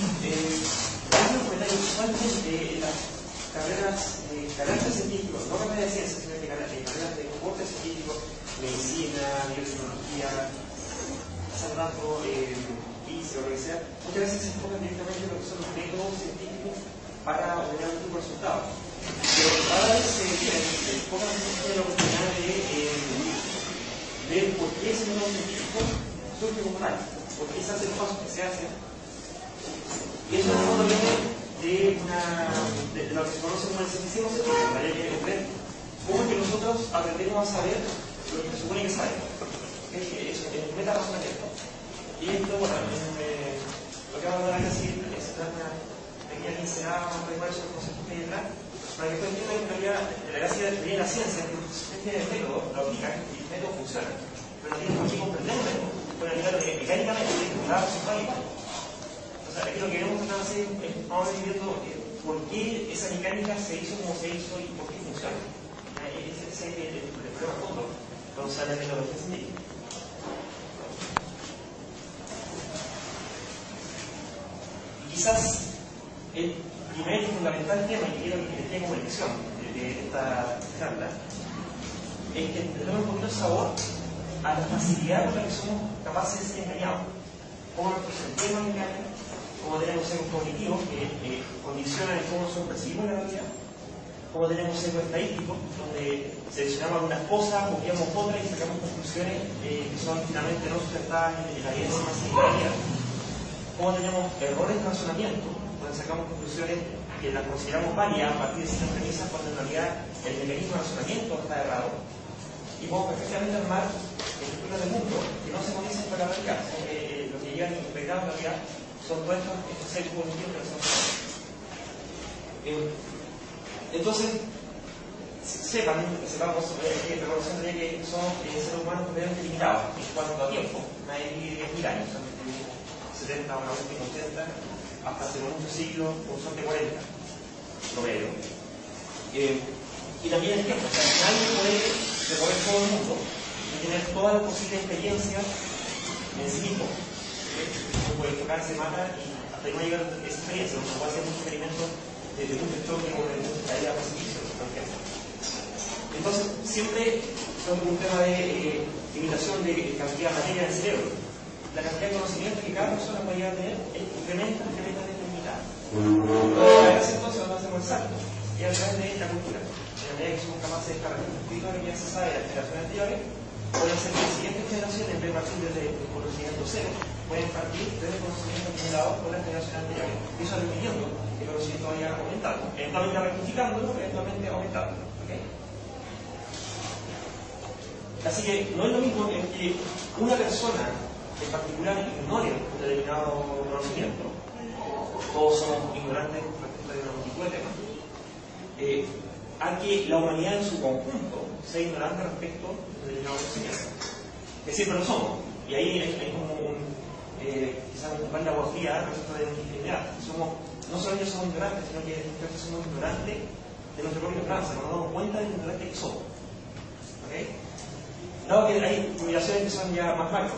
un comentario usualmente en las carreras de carácter científico, no carreras de ciencia, sino que carreras de comporte científico, medicina, biotecnología, hace rato, física, o lo que sea, muchas veces se enfocan directamente en lo que son los métodos científicos para obtener un tipo de resultado. Pero cada vez se enfocan en la oportunidad de ver por qué ese método científico surge como tal, por qué se hacen los pasos que se hacen. Y eso en el fondo viene de lo que se conoce como el escepticismo científico, para ver cómo es que nosotros aprendemos a saber lo que se supone que sabemos. Es el meta-razonamiento. Y esto, bueno, lo que vamos a hablar así es una pequeña pincelada, vamos a ver cuáles son los conceptos que hay detrás, para que ustedes entiendan que en realidad la gracia de la ciencia es que ustedes el método lo aplican y el método funciona. Pero no tienen por qué comprender el método, pueden aplicarlo mecánicamente, cada resultado igual. Aquí lo que queremos tratar de hacer es vamos a ir viendo por qué esa mecánica se hizo como se hizo y por qué funciona. Ese es el problema fondo cuando se habla de metodología científica. Y quizás el primer y fundamental tema que quiero que les dé como lección de esta charla es que le demos un poquito de sabor a la facilidad con la que somos capaces de ser engañados. Cómo nuestros sentidos nos engañan, cómo tenemos ecos cognitivos que condicionan el cómo nosotros percibimos la realidad, cómo tenemos ecos estadísticos, donde seleccionamos algunas cosas, copiamos otras y sacamos conclusiones que son finalmente no sustentadas en la evidencia más significativa, cómo tenemos errores de razonamiento, donde sacamos conclusiones que las consideramos válidas a partir de ciertas premisas cuando en realidad el mecanismo de razonamiento está errado, y podemos perfectamente armar estructuras del mundo que no se condicen con la realidad, sino que lo que llegan integrados en la realidad son todos estos seres cognitivos que son. Entonces, sepamos que reconocen que son seres humanos completamente limitados en cuanto a tiempo. Nadie vive 10.000 años, son 70, una última 80, hasta hace muchos siglos, o son de 40, promedio. Y también el tiempo, o sea, nadie puede recorrer todo el mundo y tener todas las posibles experiencias en sí mismo. Uno puede tocarse, mata y hasta que no llega a esa experiencia, uno puede hacer muchos experimentos de muchos choques o de muchas caídas de precipicio, por ejemplo. Entonces, siempre son un tema de limitación de cantidad de materia en el cerebro. La cantidad de conocimiento que cada persona puede llegar a tener es tremendamente limitada. Entonces, vamos a hacer más exacto. Y a través de la cultura, en la medida que somos capaces de descargar un poquito de lo que ya se sabe de las generaciones anteriores, pueden ser que las siguientes generaciones, en vez de partir desde el conocimiento cero, pueden partir desde el conocimiento acumulado por las generaciones anteriores. Y eso permitiendo que el conocimiento vaya aumentando, eventualmente rectificándolo, eventualmente aumentándolo. ¿Okay? Así que no es lo mismo que una persona en particular ignore un determinado conocimiento. Todos somos ignorantes respecto de una multitud de temas. A que la humanidad en su conjunto sea ignorante respecto de determinado conocimiento. Que siempre lo somos. Y ahí hay como quizás un par de agua fría respecto de nuestra infinidad. No solamente somos ignorantes, sino que somos ignorantes de nuestro propio alcance, nos damos cuenta de lo ignorantes que somos. ¿Okay? Dado que hay limitaciones que son ya más macro,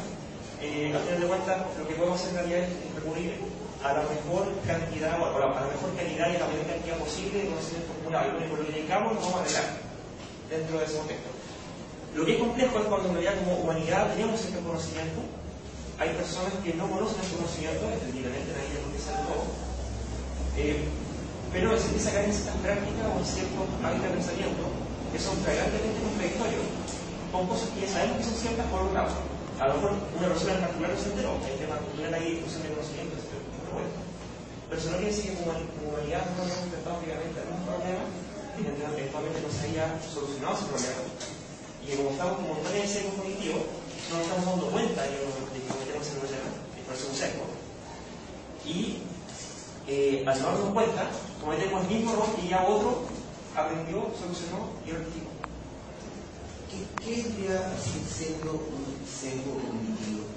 al final de cuentas lo que podemos hacer en realidad es recurrir a la mejor cantidad, o a la mejor calidad y a la mayor cantidad posible de conocimiento acumulado. Y por lo que tengamos nos vamos a arreglar dentro de ese contexto. Lo que es complejo es cuando en realidad como humanidad tenemos este conocimiento, hay personas que no conocen este conocimiento, entendiblemente nadie es lo que sabe todo, pero se empieza a caer en ciertas prácticas o en ciertos hábitos de pensamiento que son flagrantemente contradictorios con cosas que ya sabemos que son ciertas por un lado. A lo mejor una persona en particular no se enteró, el tema cultural hay difusión de conocimiento, pero eso no quiere decir que como humanidad no hemos enfrentado obviamente a algún problema y eventualmente no se haya solucionado ese problema. Y como estamos con montones de sesgos cognitivos, no nos estamos dando cuenta de que cometemos ese problema, y por eso es un sesgo. Y al no darnos cuenta, cometemos el mismo error que ya otro aprendió, solucionó y rectificó. ¿Qué vendría siendo un sesgo cognitivo?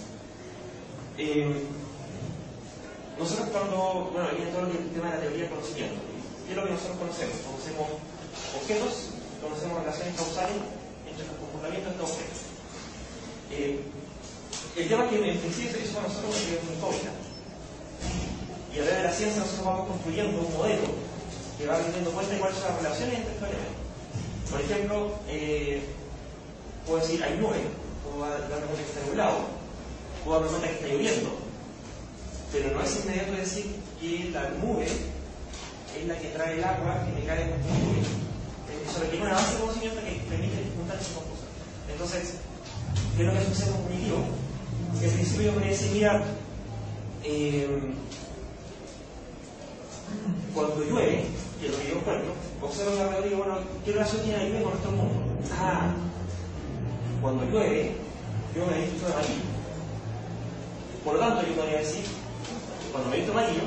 Nosotros cuando, bueno, viene todo el tema de la teoría del conocimiento. ¿Qué es lo que nosotros conocemos? Conocemos objetos, conocemos relaciones causales entre los comportamientos de estos objetos. El tema es que en principio eso para nosotros es muy incógnita. Y a través de la ciencia nosotros vamos construyendo un modelo que va teniendo cuenta de cuáles son las relaciones entre estos elementos. Por ejemplo, puedo decir hay nubes, puedo darme cuenta que está nublado, puedo darme cuenta que está lloviendo, pero no es inmediato decir que la nube es la que trae el agua que me cae en la nube. Eso requiere una base de conocimiento que permite juntar esas dos cosas. Entonces, ¿qué es lo que sucede con cognitivo? Que al principio yo podría decir, mira, cuando llueve, que es lo que yo encuentro, observo alrededor y digo, bueno, ¿qué relación tiene la lluvia con nuestro mundo? Ah, cuando llueve, yo me he visto de amarillo. Por lo tanto, yo podría decir, cuando me he visto amarillo,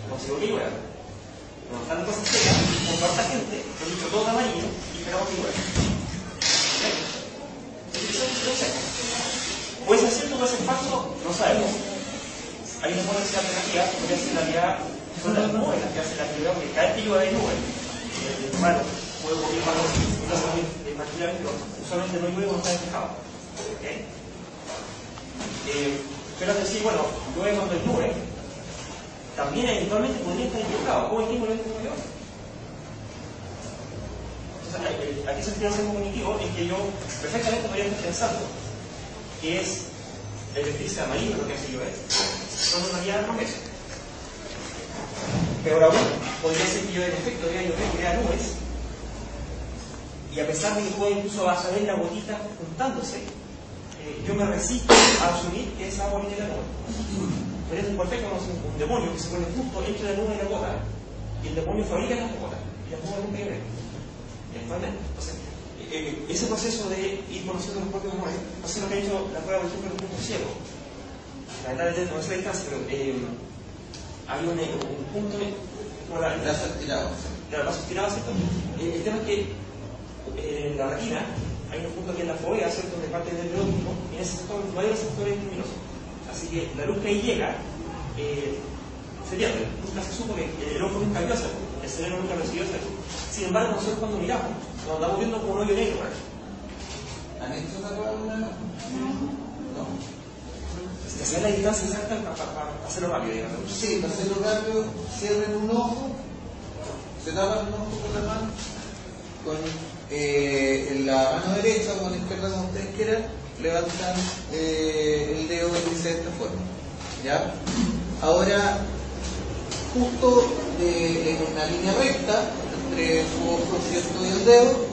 consigo que llueva. Cuando están cosas secas, con tanta gente, lo he visto todo de amarillo y esperamos que llueva. ¿Puede ser cierto o puede ser falso? No sabemos. Hay una buena alternativa, podría ser en realidad son las nubes las que hacen la actividad, porque cada vez que llueve hay nubes. Bueno, puede ocurrir para los tranquilamente, pero usualmente no llueve cuando está despejado. Pero es decir, bueno, llueve cuando hay nubes, también eventualmente podría estar equivocado. ¿Cómo entiendo el como yo? Entonces, aquí se refiere al ser cognitivo, es que yo perfectamente podría estar pensando que es el electricidad amarillo lo que hace llover. Son una realidad al revés. Pero aún podría ser que yo en efecto vea llover, vea nubes, y a pesar de que puedo incluso saber la gotita juntándose, yo me resisto a asumir que esa agua viene de la nube. Pero es un perfecto un demonio que se pone justo entre la nube y la gota, y el demonio fabrica las gotas, y las nubes nunca llueven. Entonces, ese proceso de ir conociendo los propios nubes, no sé lo que ha hecho la prueba, por ejemplo, del punto ciego. Lamentablemente no sé la distancia, pero hay un punto como la lazo estirado. Claro, lazo estirado, ¿cierto? El tema es que en la retina hay un punto que es la fovea, ¿cierto? Donde parte del dedo óptico, y en ese sector no hay receptores luminosos. Así que la luz que ahí llega se pierde. Nunca se supo que el ojo nunca vio hacerlo, el cerebro nunca recibió hacerlo. Sin embargo, nosotros cuando miramos, nos andamos viendo como un hoyo negro. ¿Han hecho esa prueba alguna vez? No. Se hace la distancia exacta para hacerlo rápido, digamos. Sí, para hacerlo rápido, cierren un ojo, se tapan un ojo con la mano, con la mano derecha o con la izquierda, como ustedes quieran, levantan el dedo índice de esta forma. ¿Ya? Ahora, justo en una línea recta entre su ojo, ¿cierto?, y el dedo,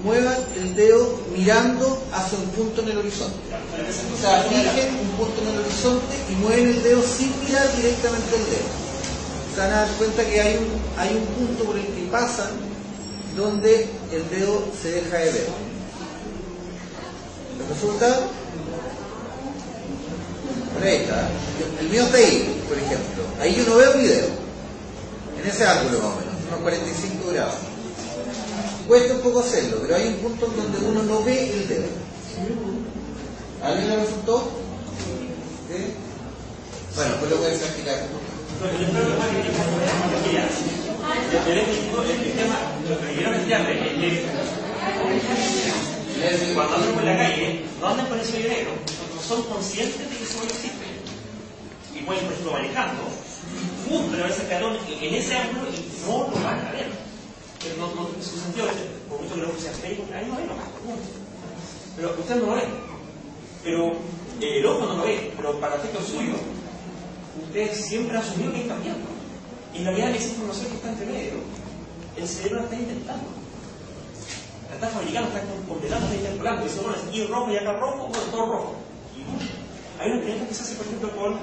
muevan el dedo mirando hacia un punto en el horizonte. O sea, fijen un punto en el horizonte y mueven el dedo sin mirar directamente el dedo. Se van a dar cuenta que hay un punto por el que pasan donde el dedo se deja de ver. ¿Les resulta? Por ahí está. El mío está ahí, por ejemplo. Ahí yo no veo mi dedo. En ese ángulo más o menos, unos 45 grados. Cuesta un poco hacerlo, pero hay un punto en donde uno no ve el dedo. ¿Alguien le resultó? ¿Sí? Bueno, pues lo puedes practicar. El tema, lo que quiero mencionarle es que cuando andan por la calle, no andan con ese hoyo negro, no son conscientes de que ese hoyo existe. Y pueden, por ejemplo, manejando, pero ese escalón en ese ángulo y no lo van a ver. Pero no tiene su sentido, por mucho que lo sea médico, ahí no ven, pero ustedes no lo ven. Pero el ojo no lo ve, pero para efectos suyos, ustedes siempre asumió que están viendo. Y en realidad esa información que está entre medio, el cerebro la está inventando. La está fabricando, está completando, está interpolando. Dice, bueno, aquí rojo y acá rojo, bueno, todo rojo. Y hay una experiencia que se hace, por ejemplo, con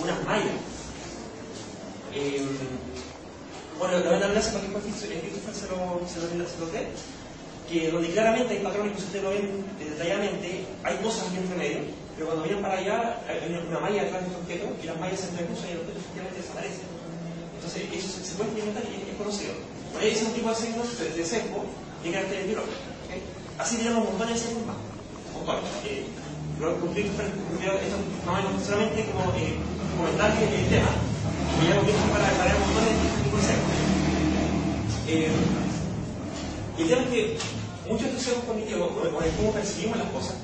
unas mallas. Bueno, la verdad es que Christopher se lo dé, que donde claramente hay patrones que ustedes lo ven detalladamente, hay cosas aquí entre medio, pero cuando miran para allá hay una malla detrás de este objeto y las mallas se entrecruzan y el objeto efectivamente desaparece. Entonces eso se puede experimentar y es conocido. Por ahí es un tipo de signos de sesgo de carácter biológico. Así tenemos montones de sesgos más. Montones. Esto no solamente como comentar el tema, y ya hemos visto para montones de tipos de sesgos. Y el tema es que muchos de estos sesgos cognitivos, o de cómo percibimos las cosas,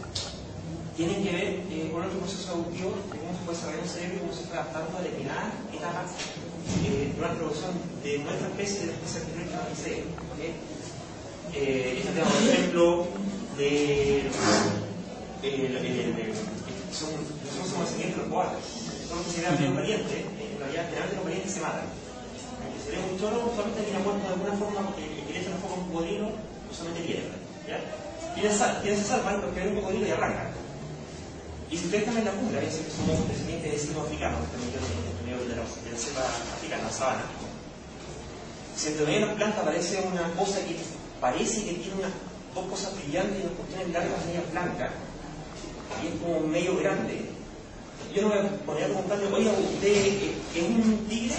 tienen que ver con otro proceso evolutivo de cómo se puede desarrollar un cerebro y cómo se fue adaptando a determinadas etapas de una evolución de nuestra especie y de la especie anterior que nos antecede. Este tema, por ejemplo, nosotros somos descendientes de los koalas. Son los que se crean medio parientes, en realidad generalmente los parientes se matan. El cerebro de un cholo usualmente termina muerto de alguna forma porque el esqueleto no fue con un cocodrilo, usualmente pierde. Quienes se salvan porque ven un cocodrilo y arrancan. Y si ustedes están en la jungla, ya sé que somos descendientes de vecinos africanos, que están metidos en medio de la selva africana, la sabana. Si entre medio de las plantas aparece una cosa que parece que tiene dos cosas brillantes y unas cuestiones largas medias blancas, y es como medio grande, yo no voy a poner a preguntarle, oiga, ¿usted es un tigre?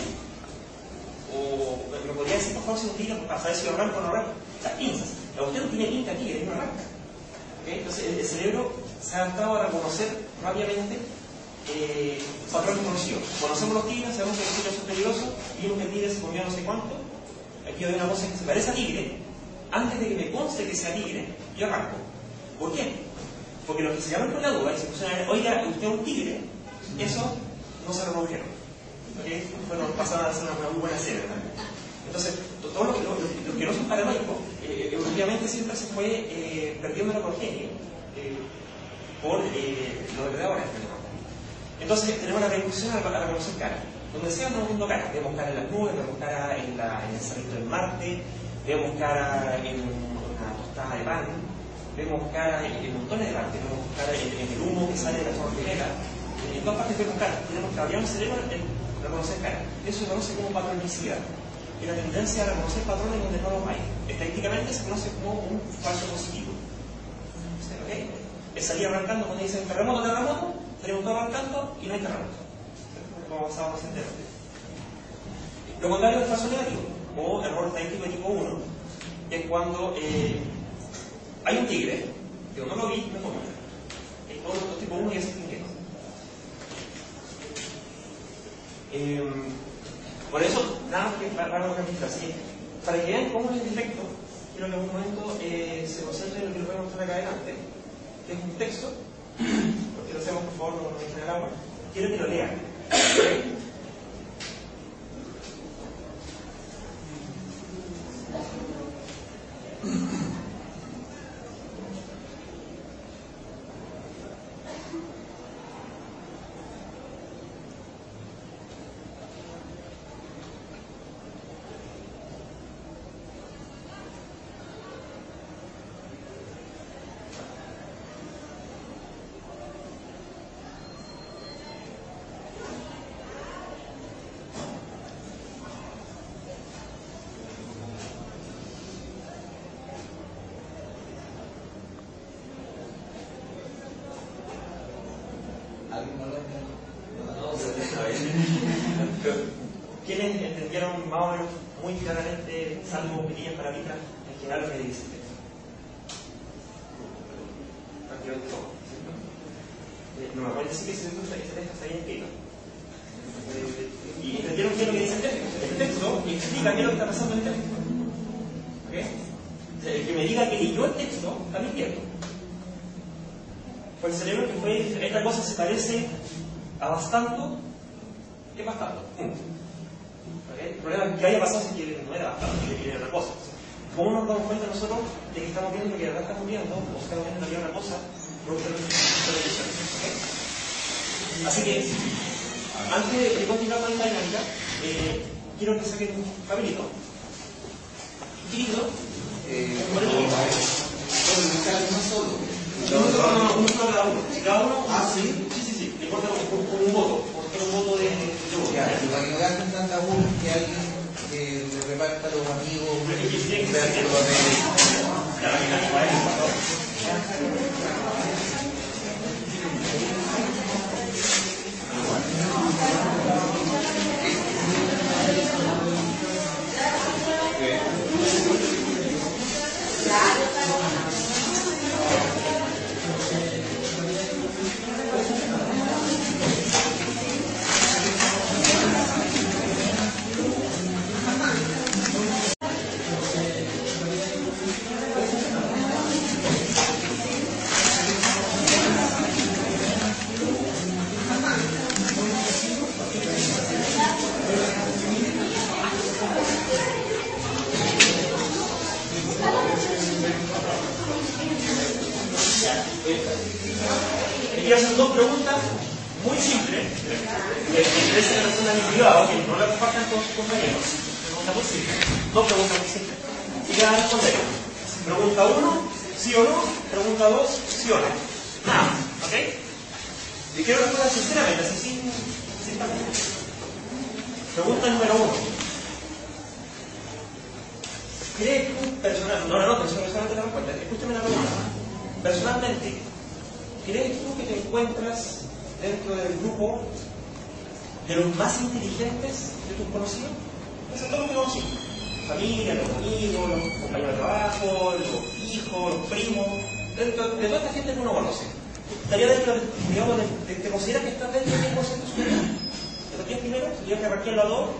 O me podría decir, por favor, si es un tigre, para saber si lo arranco o no arranco. Las pinzas. Usted no tiene pinta tigre, no arranca. Entonces el cerebro se ha adaptado a reconocer rápidamente patrones conocidos. Conocemos los tigres, sabemos que los tigres son peligrosos, vimos que el tigre se comió no sé cuánto. Aquí hay una cosa que se parece a tigre. Antes de que me conste que sea tigre, yo arranco. ¿Por qué? Porque los que se llaman con la duda y se pusieron a ver, oiga, usted es un tigre, eso no se reprodujeron. Bueno, pasaron a hacer una muy buena serie también. Entonces, todo lo que no son paranoicos, evolutivamente siempre se fue perdiendo la progenie por los depredadores. Entonces, tenemos la revolución a reconocer cara. Donde sea, no viendo cara. Vemos cara en las nubes, vemos cara en el salito del Marte, vemos cara en una tostada de pan, vemos cara en montones de partes, vemos cara en el humo que sale de la torre gemela. En todas partes vemos cara. Tenemos que abrir el cerebro en reconocer cara. Eso se conoce como patronicidad. Y la tendencia a reconocer patrones donde no los hay. Estadísticamente se conoce como un falso positivo. ¿Okay? Es salir arrancando cuando dicen terremoto, tenemos todo arrancando y no hay terremoto. Como avanzamos recientemente. Lo contrario es falso negativo, o error estadístico de tipo 1, que es cuando hay un tigre, yo no lo vi, me comí. Todos los tipo 1 ya se extinguieron. Por eso, nada más que para los registros. Así que, para que vean cómo es el defecto, quiero que en un momento se concentre en lo que les voy a mostrar acá adelante, que es un texto, porque lo hacemos, por favor, no lo dejen al agua. Quiero que lo lean. ¿Quiénes entendieron más o menos muy claramente, salvo pequeñas palabritas, en general lo que dice? No me acuerdo decir que ese texto está bien escrito. Y entendieron qué es lo que dice el texto. El texto explica qué es lo que está pasando en el texto. ¿Okay? El que me diga que leyó el texto está mintiendo. Pues el cerebro que fue, esta cosa se parece a bastante. ¿Qué es bastante? El problema es que haya pasado es que no era bastante, que era una cosa. ¿Cómo nos damos cuenta nosotros de que estamos viendo lo que de verdad estamos viendo, o estamos viendo también una cosa, no tenemos televisión? Así que, antes de continuar con esta dinámica, quiero que saquen un papelito. Chiquitito. No, uno cada uno. Cada uno. Ah, sí. Sí. Le importa un voto. Un voto de voto. Ya, y para que no gasten tanta burla que alguien le reparta a los amigos. Esa persona individual, que no la compartan con sus compañeros. Pregunta muy simple. Dos preguntas muy simples. Y le van a responder. Pregunta 1, sí o no. Pregunta 2, sí o no. Nada. ¿Ok? Y quiero responder sinceramente, así sin tapujos. Pregunta número 1. ¿Crees tú personalmente? No, personalmente la respuesta. Escúchame la pregunta. Personalmente, ¿crees tú que te encuentras dentro del grupo de los más inteligentes de tus conocidos? Eso es todo lo que conocimos. Familia, los amigos, los compañeros de trabajo, los hijos, los primos, de toda esta gente que uno conoce. ¿Estaría dentro, digamos, te consideras que estás dentro del 10% superior? ¿De los 10 primeros? ¿Tendrías que repartir los dos?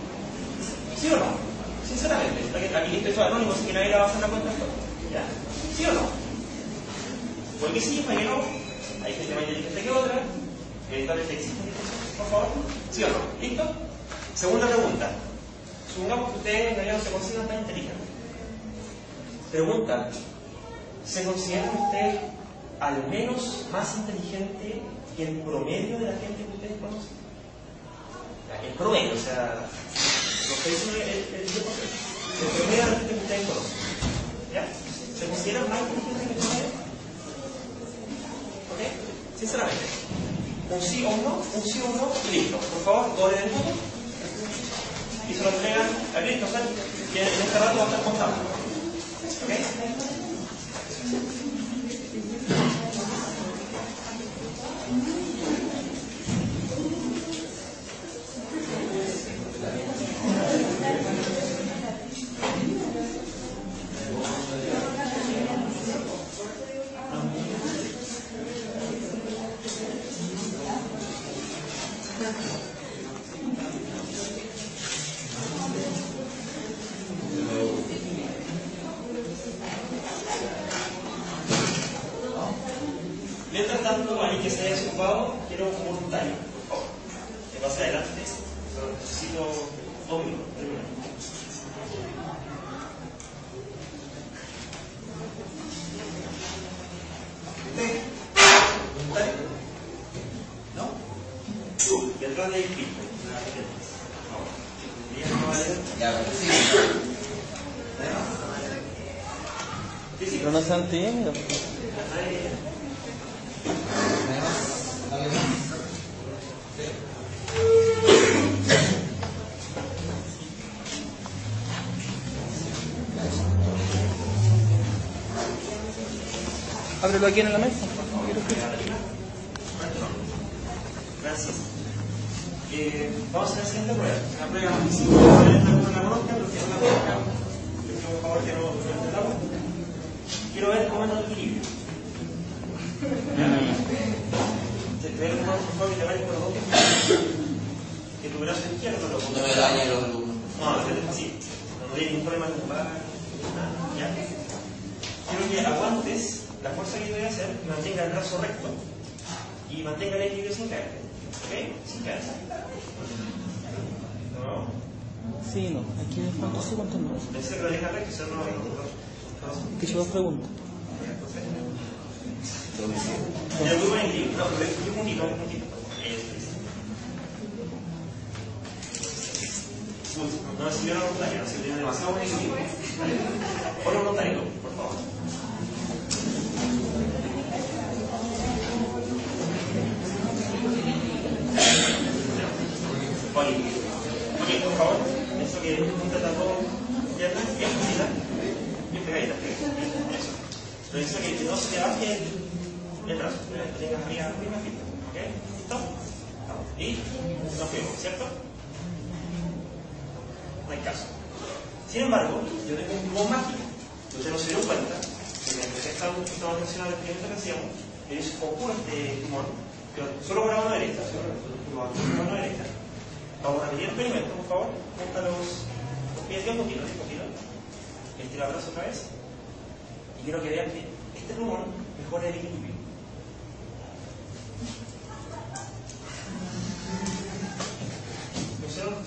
¿Sí o no? Sinceramente, aquí estoy anónimo, así que nadie le va a hacer una cuenta esto. ¿Ya? ¿Sí o no? Porque sí, para que no, hay gente más inteligente que otra, eventualmente existen diferencias, por favor. ¿Sí o no? ¿Listo? Segunda pregunta. Supongamos que ustedes en realidad no se consideran tan inteligentes. Pregunta. ¿Se consideran ustedes al menos más inteligente que el promedio de la gente que ustedes conocen? El promedio, o sea, lo que dicen el 10%. El promedio de la gente que ustedes conocen. ¿Ya? ¿Se consideran más inteligentes que el promedio? ¿Ok? Sinceramente. Un sí o un no, y listo. Por favor, doble el voto. Y se lo entregan a Cristo, ¿sabes? Que en este rato va a estar contando. ¿Ok? Mientras tanto, ahí que se haya desocupado, quiero un voluntario, por favor. Que pase adelante. Solo necesito 2 minutos, 3 minutos. ¿Usted? ¿Voluntario? ¿No? Y atrás de ahí, Cristo. Por favor. ¿No va a leer? Ya, pero sí. Pero no sean tímidos. Ábrelo aquí en la mesa. Gracias. Vamos a hacer la siguiente prueba. Una prueba muy simple. No la conozca, pero que no la conozca. Yo pido por favor que no entendamos. Quiero ver cómo anda el equilibrio. Te voy a tomar por favor y te vayas con los dos pies. Que tu brazo izquierdo lo ponga. No me dañen los alumnos. No, es así. No hay ningún problema de ocupar. Ya. Quiero que aguantes la fuerza que te voy a hacer, mantenga el brazo recto y mantenga el equilibrio sin caerte. ¿Ok? Sin caerse. ¿No? Sí, no. Aquí me falta sí, cuánto no. Pensé que lo deja recto, eso no lo dejo. Que yo dos preguntas. Ya, muy buen equilibrio. No, pero un puntito. Eso es. No sirvió la voluntaria, no sirvió demasiado buen equilibrio. Otro voluntario, por favor. Ok, por favor. Eso que junta las dos piernas, bien juntitas, bien pegaditas. Eso. Pero eso que no se te baje el brazo, que lo tengas arriba, ¿ok? ¿Listo? Y nos fuimos, ¿cierto? No hay caso. Sin embargo, yo tengo un plumón mágico. Ustedes no se dieron cuenta que mientras estaba mencionando el experimento que hacíamos, yo hice un conjuro este plumón, pero solo con la mano derecha, con la mano derecha. Vamos a repetir el experimento, por favor. Junta los pies un poquito. Estira el brazo otra vez. Y quiero que vean que este plumón mejora el equilibrio. ¿Funcionó?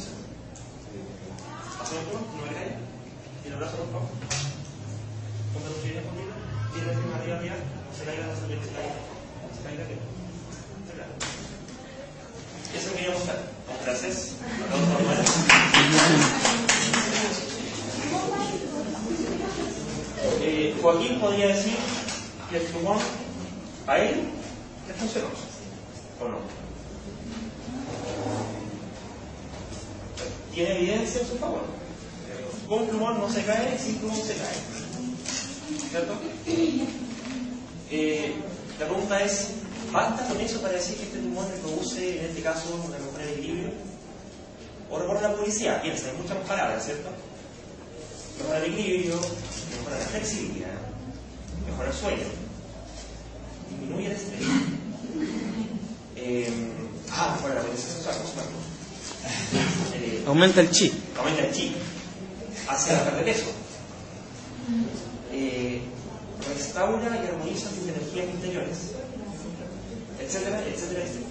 ¿Hacemos el plumón? ¿No me cae? Tira el brazo, por favor. Junta los pies un poquito. Tira el plumón arriba. No se caiga, no se caiga. Se caiga, que no. Esa francés. Joaquín podría decir que el pulmón a él le funcionó, ¿o no? Tiene evidencia en su favor. Con plumón no se cae, sin plumón se cae. ¿Cierto? La pregunta es, ¿basta con eso para decir que este tumor reproduce, en este caso, una mejora de equilibrio? O recuerda la publicidad, piensa, hay muchas palabras, ¿cierto? Mejora el equilibrio, mejora la flexibilidad, mejora el sueño, disminuye el estrés. Mejora la potencia sexual, Aumenta el chi. Aumenta el chi. Hace bajar de peso. Restaura y armoniza tus energías interiores. Etcétera, etcétera, etcétera.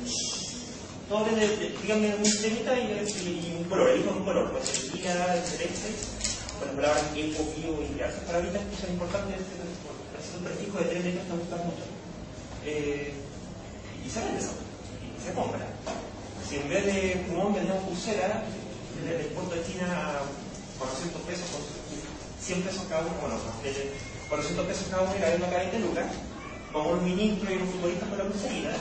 Todo depende, díganme un temita y un color. Elijo un color. Puede ser lila, el celeste. Con las palabras eco, bio y otras palabritas que son importantes. Un prefijo de 3 letras que me gustan mucho. Y se vende eso. Y se compra. Si en vez de plumón vendemos pulsera, le exporto de China a 400 pesos, 100 pesos cada uno, bueno, 400 pesos cada uno y la vendo acá 20 lucas, pongo un ministro y un futbolista con la pulserita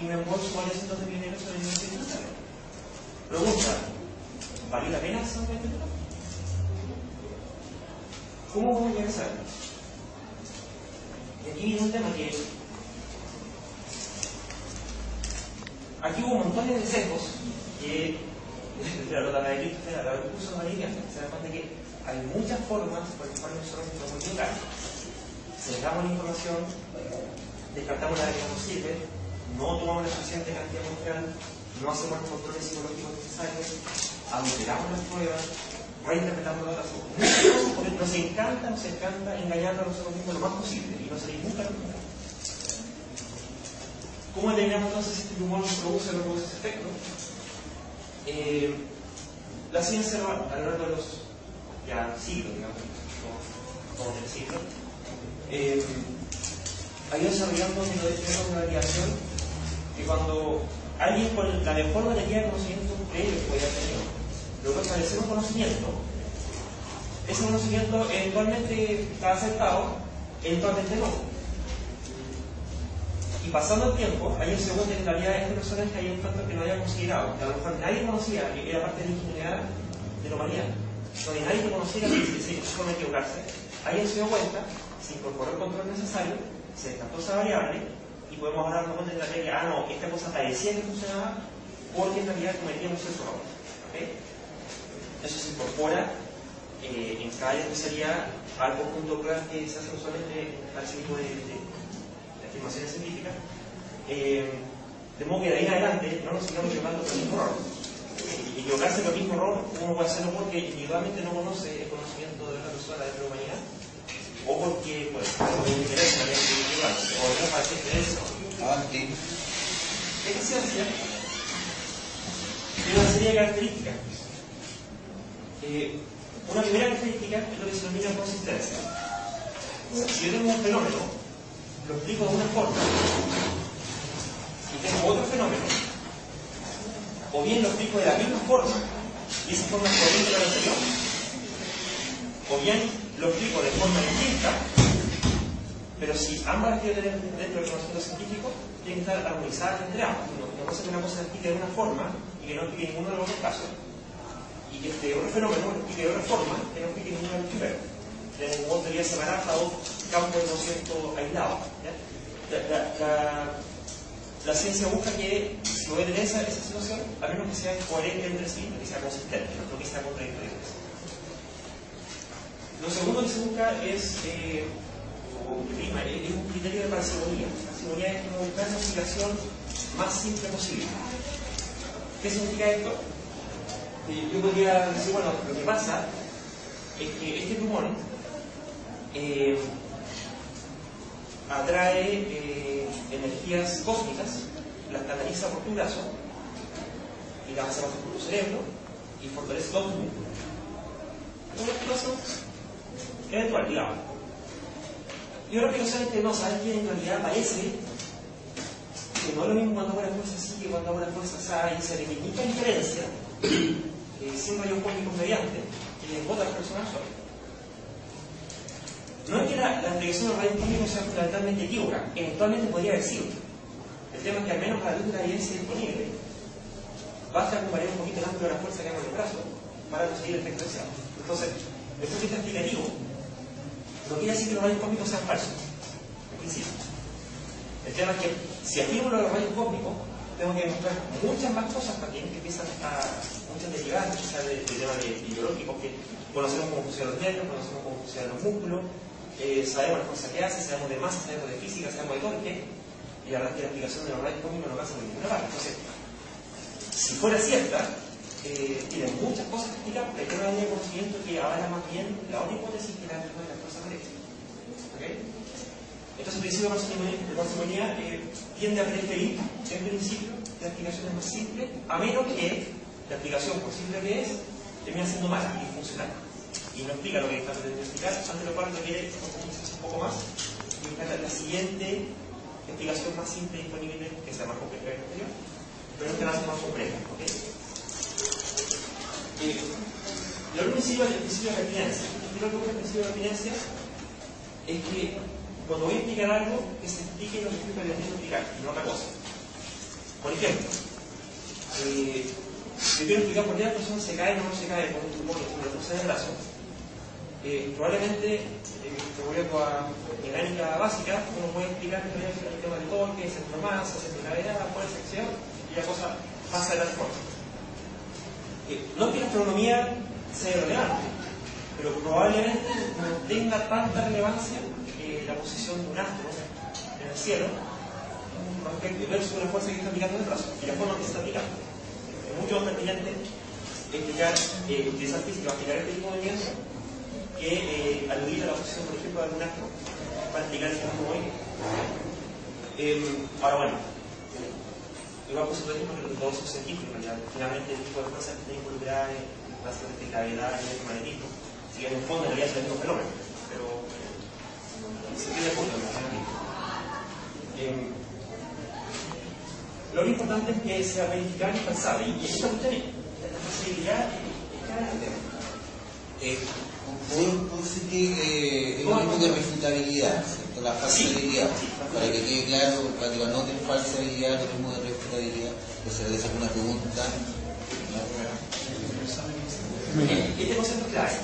y me embolso varios cientos de millones sobre el negocio digital. Pregunta, ¿valió la pena esos 20 lucas? ¿Cómo voy a llegar a saberlo? Y aquí viene un tema que aquí hubo montones de sesgos que la del curso de María se da cuenta que hay muchas formas por las cuales nosotros nos podemos equivocar. Sesgamos la información, descartamos la que no nos sirve, no tomamos la suficiente cantidad muestral, no hacemos los controles psicológicos necesarios, adulteramos las pruebas, reinterpretamos las otras cosas, porque nos encanta engañarnos a nosotros mismos lo más posible y no salir nunca lo mismo. ¿Cómo determinamos entonces si este tumor produce o no produce ese efecto? La ciencia a lo largo de los siglos, digamos, como del siglo, ha ido desarrollando metodologías de validación que cuando alguien con la mejor galería de conocimiento previo que podía tener, luego establecer un conocimiento, ese conocimiento eventualmente está aceptado, eventualmente no. Y pasando el tiempo, alguien se da cuenta que en realidad estas personas que hay un factor que no había considerado, que a lo mejor nadie conocía, que era parte de la ingenuidad de la humanidad, donde nadie conocía que se puede equivocarse. Alguien se dio cuenta, se incorporó el control necesario, se descartó esa variable y podemos ahora darnos cuenta de que, esta cosa parecía que funcionaba porque en realidad cometíamos cierto error. ¿Okay? Eso se incorpora en cada especialidad al conjunto que se hace usualmente para ese tipo de afirmaciones científicas, de modo que de ahí en adelante no nos sigamos equivocando por el mismo error. Y equivocarse por el mismo error, uno puede hacerlo porque individualmente no conoce el conocimiento de otra persona de la humanidad, o porque, pues, no tiene interés también de equivocarse, o no parece interés. Esta ciencia tiene una serie de características. Una primera característica es lo que se denomina consistencia. Si yo tengo un fenómeno, lo explico de una forma y tengo otro fenómeno, o bien lo explico de la misma forma y esa forma es corriente de la anterior, o bien lo explico de forma distinta, pero si ambas quiero tener dentro del conocimiento científico, tienen que estar armonizadas entre ambas. No puede ser que una cosa se explique de una forma y que no explique ninguno de los dos casos, y que este otro fenómeno lo explique de otra forma que no explique ninguno de los primeros. Tenemos dos teorías separadas o campos de conocimiento aislados. La ciencia busca que, si voy a tener esa situación, a menos que sea coherente entre sí, que sea consistente, no que sea contradictorio. Lo segundo que se busca es un criterio de parsimonía. La parsimonía es buscar una explicación más simple posible. ¿Qué significa esto? Yo podría decir, bueno, lo que pasa es que este tumor atrae energías cósmicas, las canaliza por tu brazo y las hace pasar por tu cerebro y fortalece todo tu mundo. Es una explicación eventual, digamos. Y una explicación es que no, ¿sabes que en realidad parece dice, no es lo mismo cuando hago la fuerza así que cuando hago la fuerza así, y se le limita diferencia, sin rayos cósmicos mediante, y le bota la persona sola. No es que la explicación de los rayos cósmicos sea fundamentalmente equívoca, eventualmente podría haber sido. El tema es que al menos a la luz de la evidencia disponible, basta con variar un poquito el ángulo de la fuerza que hago en el brazo para conseguir el efecto deseado. Entonces, desde el punto de vista explicativo, no quiere decir que los rayos cósmicos sean falsos, en principio. El tema es que si afirmo los rayos cósmicos, tengo que demostrar muchas más cosas también que empiezan a muchas derivadas, quizás de temas biológicos que conocemos cómo funcionan los nervios, conocemos cómo funcionan los músculos, sabemos las cosas que hace, sabemos de masa, sabemos de física, sabemos de torque, y la verdad es que la explicación de los rayos cósmicos no pasa por ninguna parte. Entonces, si fuera cierta, tiene muchas cosas que explicar, pero hay una línea de conocimiento que avala más bien la otra hipótesis que la de las cosas derechas. ¿Okay? Entonces, el principio de parsimonía tiende a preferir, en principio, la explicación es más simple, a menos que la explicación, por simple que es, termina siendo mala y funcional. Y no explica lo que está pretendiendo explicar, ante lo cual requiere profundizarse un poco más y buscar la siguiente explicación más simple disponible, que sea más compleja que la anterior, pero que la hace más compleja. ¿Okay? El principio de pertinencia. Lo que ocurre el principio de pertinencia es que cuando voy a explicar algo, que se explique lo que estoy pretendiendo explicar, y no otra cosa. Por ejemplo, si quiero explicar por qué la persona se cae o no se cae con un tumor que se le cruza en el brazo, probablemente, volviendo a mecánica básica, uno puede explicar el tema de torque, centro de masa, centro de gravedad, fuerza, acción, y la cosa pasa de la forma. No es que la astronomía sea relevante, pero probablemente no tenga tanta relevancia la posición de un astro en el cielo respecto versus la fuerza que está aplicando en el brazo y la forma que se está aplicando. Es mucho más pertinente explicar, utilizar física para explicar este tipo de movimiento que aludir a la posición, por ejemplo, de algún astro para explicar el mismo movimiento. Ahora, bueno, igual por supuesto que todos son científicos, en realidad. Finalmente, el tipo de fuerza que está involucrada en básicamente gravedad y electromagnetismo. Así que en el fondo, en realidad, es el mismo fenómeno, pero se tiene punto en lo importante es que sea verificable y pensable, y esta cuestión es la posibilidad es cada tema. Puedo decir que es lo mismo que refutabilidad, ¿cierto? La falsabilidad, para que quede claro, para que anoten falsabilidad, lo mismo de refutabilidad, que se les haga una pregunta. Este concepto es clave.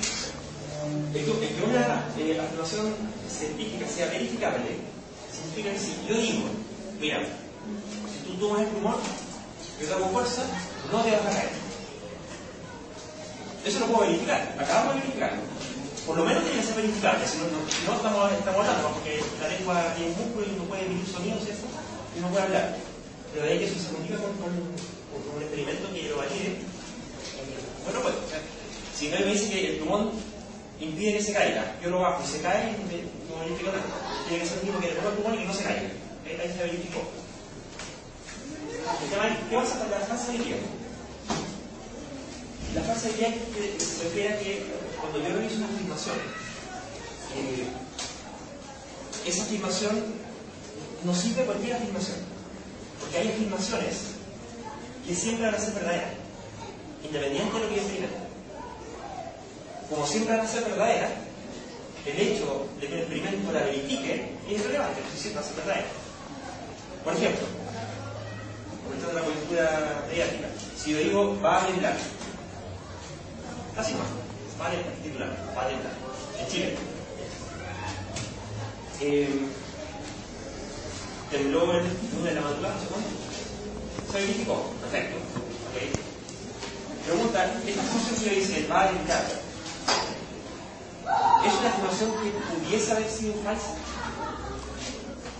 Es que una afirmación científica sea verificable, significa que si yo digo, mira, si tú tomas el pulmón, yo te hago fuerza, no te vas a caer. Eso lo puedo verificar, acabamos de verificarlo. Por lo menos tiene que ser verificable, si no estamos hablando, porque la lengua tiene músculo y no puede emitir sonidos, ¿cierto? Y no puede hablar. Pero de ahí que eso se comunica con un experimento que lo valide. Bueno, pues, si no me dice que el pulmón impide que se caiga, yo lo bajo y se cae, no verifico nada. Tiene que ser el mismo que le pongo el pulmón y que no se caiga. Ahí se verificó. ¿Qué pasa con la falsabilidad? La falsabilidad se refiere a que cuando yo realizo una afirmación, esa afirmación no sirve cualquier afirmación, porque hay afirmaciones que siempre van a ser verdaderas, independiente de lo que yo experimento. Como siempre van a ser verdaderas, el hecho de que el experimento la verifique es irrelevante, porque siempre va a ser verdadera. Por ejemplo, aprovechando la coyuntura mediática, si yo digo va a temblar, así no, va a temblar, titular, va a temblar, en Chile. Tembló el 1 de la madrugada, no sé cuándo. Se verificó, perfecto. ¿Okay? Pregunta, esta afirmación que yo dice va a temblar, ¿es una afirmación que pudiese haber sido falsa?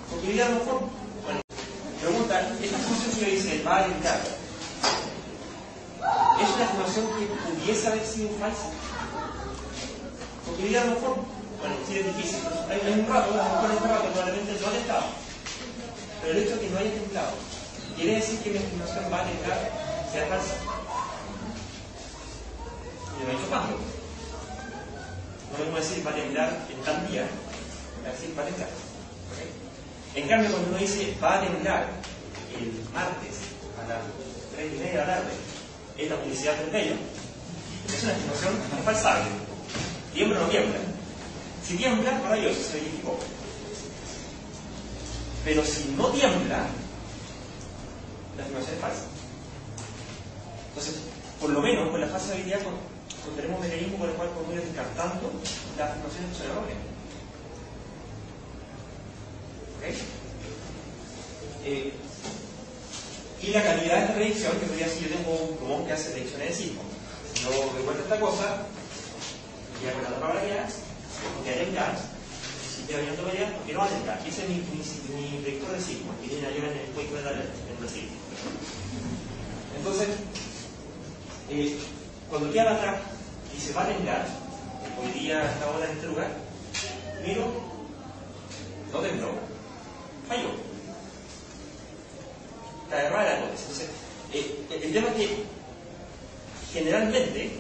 Porque hoy día a lo mejor, bueno, pregunta, esta afirmación que yo dice va a temblar, ¿es una afirmación que pudiese haber sido falsa? Porque hoy día a lo mejor, bueno, sí es difícil, hay un rato, a lo mejor en un rato probablemente no ha temblado, pero el hecho de que no haya temblado quiere decir que mi afirmación va a temblar sea falsa. Y no he hecho cuándo. No podemos decir va a temblar en tal día, va a decir va a temblar. ¿Okay? En cambio, cuando uno dice va a temblar martes a las 3:30 de la tarde es la publicidad del medio, es una afirmación falsable. ¿Tiembla o no tiembla? Si tiembla, maravilloso, se verificó. Pero si no tiembla, la afirmación es falsa. Entonces, por lo menos con la fase de habilidad tenemos un mecanismo por el cual podemos ir descartando las afirmaciones que son erróneas. ¿Okay? Y la calidad de esta predicción, que podría decir, yo tengo un plumón que hace predicciones de sismo. Si yo recuerdo esta cosa, voy a poner la palabra ya, porque hay temblar. Si estoy abriendo para allá, porque no va a temblar. Ese es mi predictor de sismo, que tiene allá en el Quake Weather en Brasil. Entonces, cuando queda atrás y se va a temblar, hoy día a esta hora en este lugar, miro, no tembló, falló. Está errada la hipótesis. Entonces, el tema es que generalmente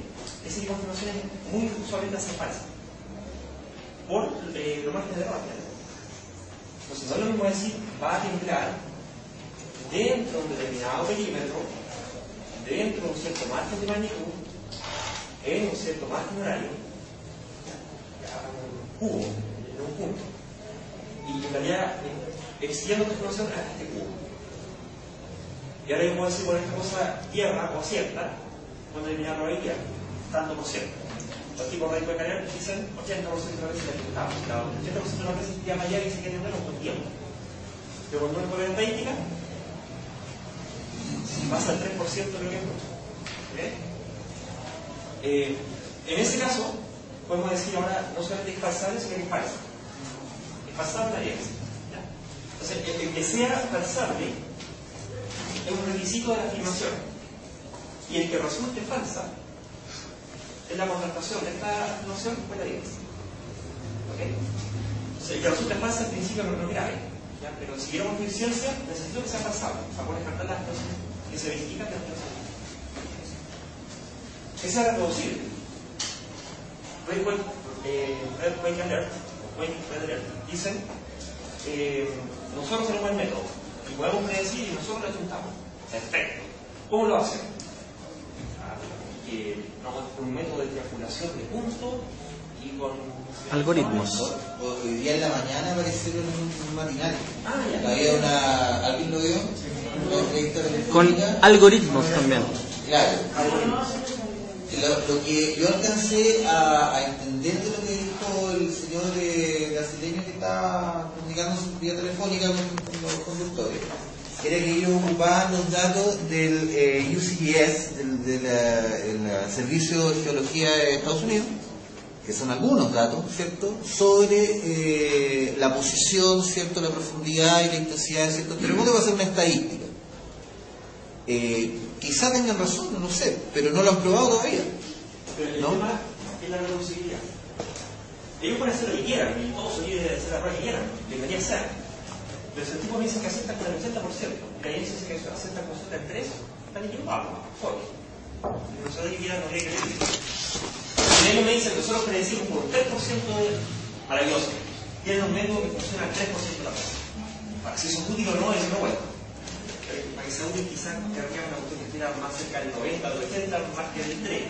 ese tipo de información es muy usualmente hace falsa por lo margen de error. Entonces, no es lo mismo decir va a temblar dentro de un determinado perímetro, dentro de un cierto margen de magnitud, en un cierto margen horario, un cubo, en un punto. Y en realidad, extiendo esta información a este cubo. Y ahora yo puedo decir por esta cosa tierra o cierta, con determinada probabilidad, tanto por ciento. Los tipos de Canarias dicen 80% de las veces que ejecutamos. Claro, 80% de las veces que llama ya y se queda en un tiempo. Pero cuando uno pone la estadística, pasa el 3% creo que es mucho. ¿Okay? En ese caso, podemos decir ahora no solamente que es falsable, sino que es falso. Es falsable la evidencia. Entonces, el que sea falsable es un requisito de la afirmación. Y el que resulte falsa es la contrastación de esta afirmación con la evidencia. ¿Okay? Entonces, el que resulte falsa en principio no es grave. ¿Ya? Pero si queremos eficiencia, necesito que sea falsable. Para poder descartar las cosas que se verifican que las cosas. Esa es reproducible. Wake Alert dicen nosotros tenemos el método y podemos predecir y nosotros lo apuntamos. Perfecto. ¿Cómo lo hacen? Un método de triangulación de puntos y con algoritmos. Hoy día en la mañana aparecieron un matinal. Ya. Había ¿alguien lo vio? Una entrevista Con telefónica. algoritmos también. Claro. Lo que yo alcancé a entender de lo que dijo el señor brasileño que estaba comunicándose vía telefónica con los conductores, era que ellos ocupaban los datos del USGS, del Servicio de Geología de Estados Unidos, que son algunos datos, ¿cierto?, sobre la posición, ¿cierto?, la profundidad y la intensidad de ciertos terremotos, va a ser una estadística. Quizá tengan razón, no sé, pero no lo han probado todavía. Pero el tema es la reproducibilidad. Ellos pueden hacer lo que quieran, y todos son libres de hacer la prueba que quieran, debería ser. Pero si el tipo me dice que acepta con el 80%, y la dice que acepta con el 3%, están equivocados, sorry. Nosotros que quieran no tiene que decir. Si ellos me dicen que nosotros predecimos por un 3% de maravilloso, tienen un método que funciona al 3% de la cosa. Para que si eso es útil o no, es no bueno. Para que sea útil quizás querría una cuestión que estuviera más cerca del 90 o del 80 más que del 3.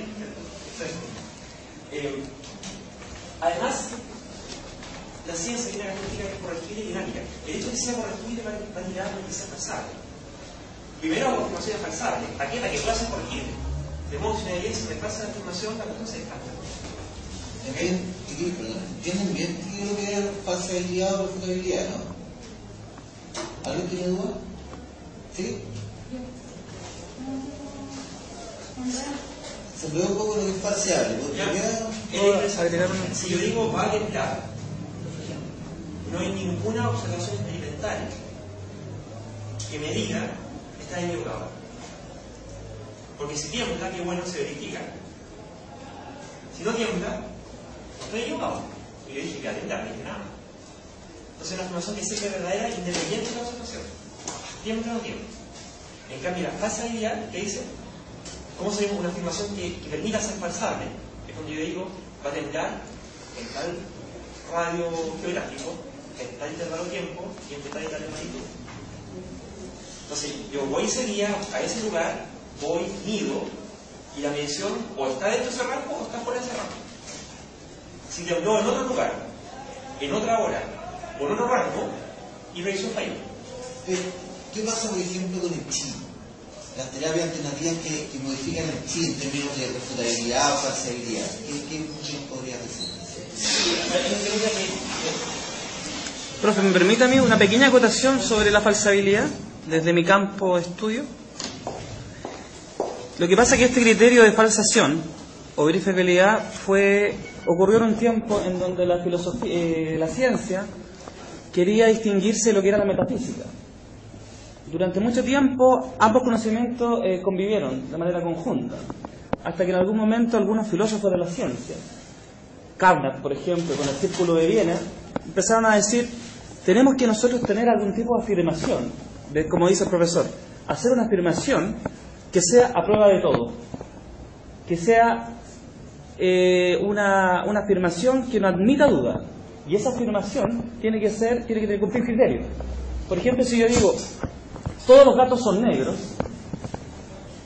Además, la ciencia tiene una característica que es corregible y dinámica. El hecho de que sea corregible va a tirar a que sea falsable. Primero, la afirmación es falsable, aquella que pueda ser corregible. De modo que si una evidencia reemplaza la afirmación, la cuestión se descarta. ¿Entienden bien qué es lo que es falsabilidad o refutabilidad, no? ¿Alguien tiene duda? ¿Sí? Se me ve un poco lo que es falseable. Si yo digo va a temblar, no hay ninguna observación experimental que me diga está equivocado. Porque si tiembla, qué bueno se verifica. Si no tiembla, estoy equivocado. Y yo dije que va a temblar, no dije nada. Entonces la afirmación que sea verdadera independiente de la observación. Tiembla o no tiembla. En cambio, la falsabilidad, ¿qué dice? ¿Cómo se llama una afirmación que permita ser falsable? Es cuando yo digo, va a temblar en tal radio geográfico, en tal intervalo de tiempo y en tal magnitud. Entonces, yo voy ese día a ese lugar, voy, mido, y la medición o está dentro de ese rango o está fuera de ese rango. Si tembló en otro lugar, en otra hora, o en otro rango, y medición falló. ¿Qué pasa, por ejemplo, con el chi? Las terapias alternativas que modifican el chi en términos de refutabilidad o falsabilidad. ¿Qué nos podrías decir? Profe, ¿me permite a mí una pequeña acotación sobre la falsabilidad desde mi campo de estudio? Lo que pasa es que este criterio de falsación o verificabilidad ocurrió en un tiempo en donde la filosofía, la ciencia quería distinguirse de lo que era la metafísica. Durante mucho tiempo ambos conocimientos convivieron de manera conjunta, hasta que en algún momento algunos filósofos de la ciencia, Carnap, por ejemplo, con el Círculo de Viena, empezaron a decir: tenemos que nosotros tener algún tipo de afirmación, como dice el profesor, hacer una afirmación que sea a prueba de todo, que sea una afirmación que no admita duda, y esa afirmación tiene que cumplir criterios. Por ejemplo, si yo digo todos los gatos son negros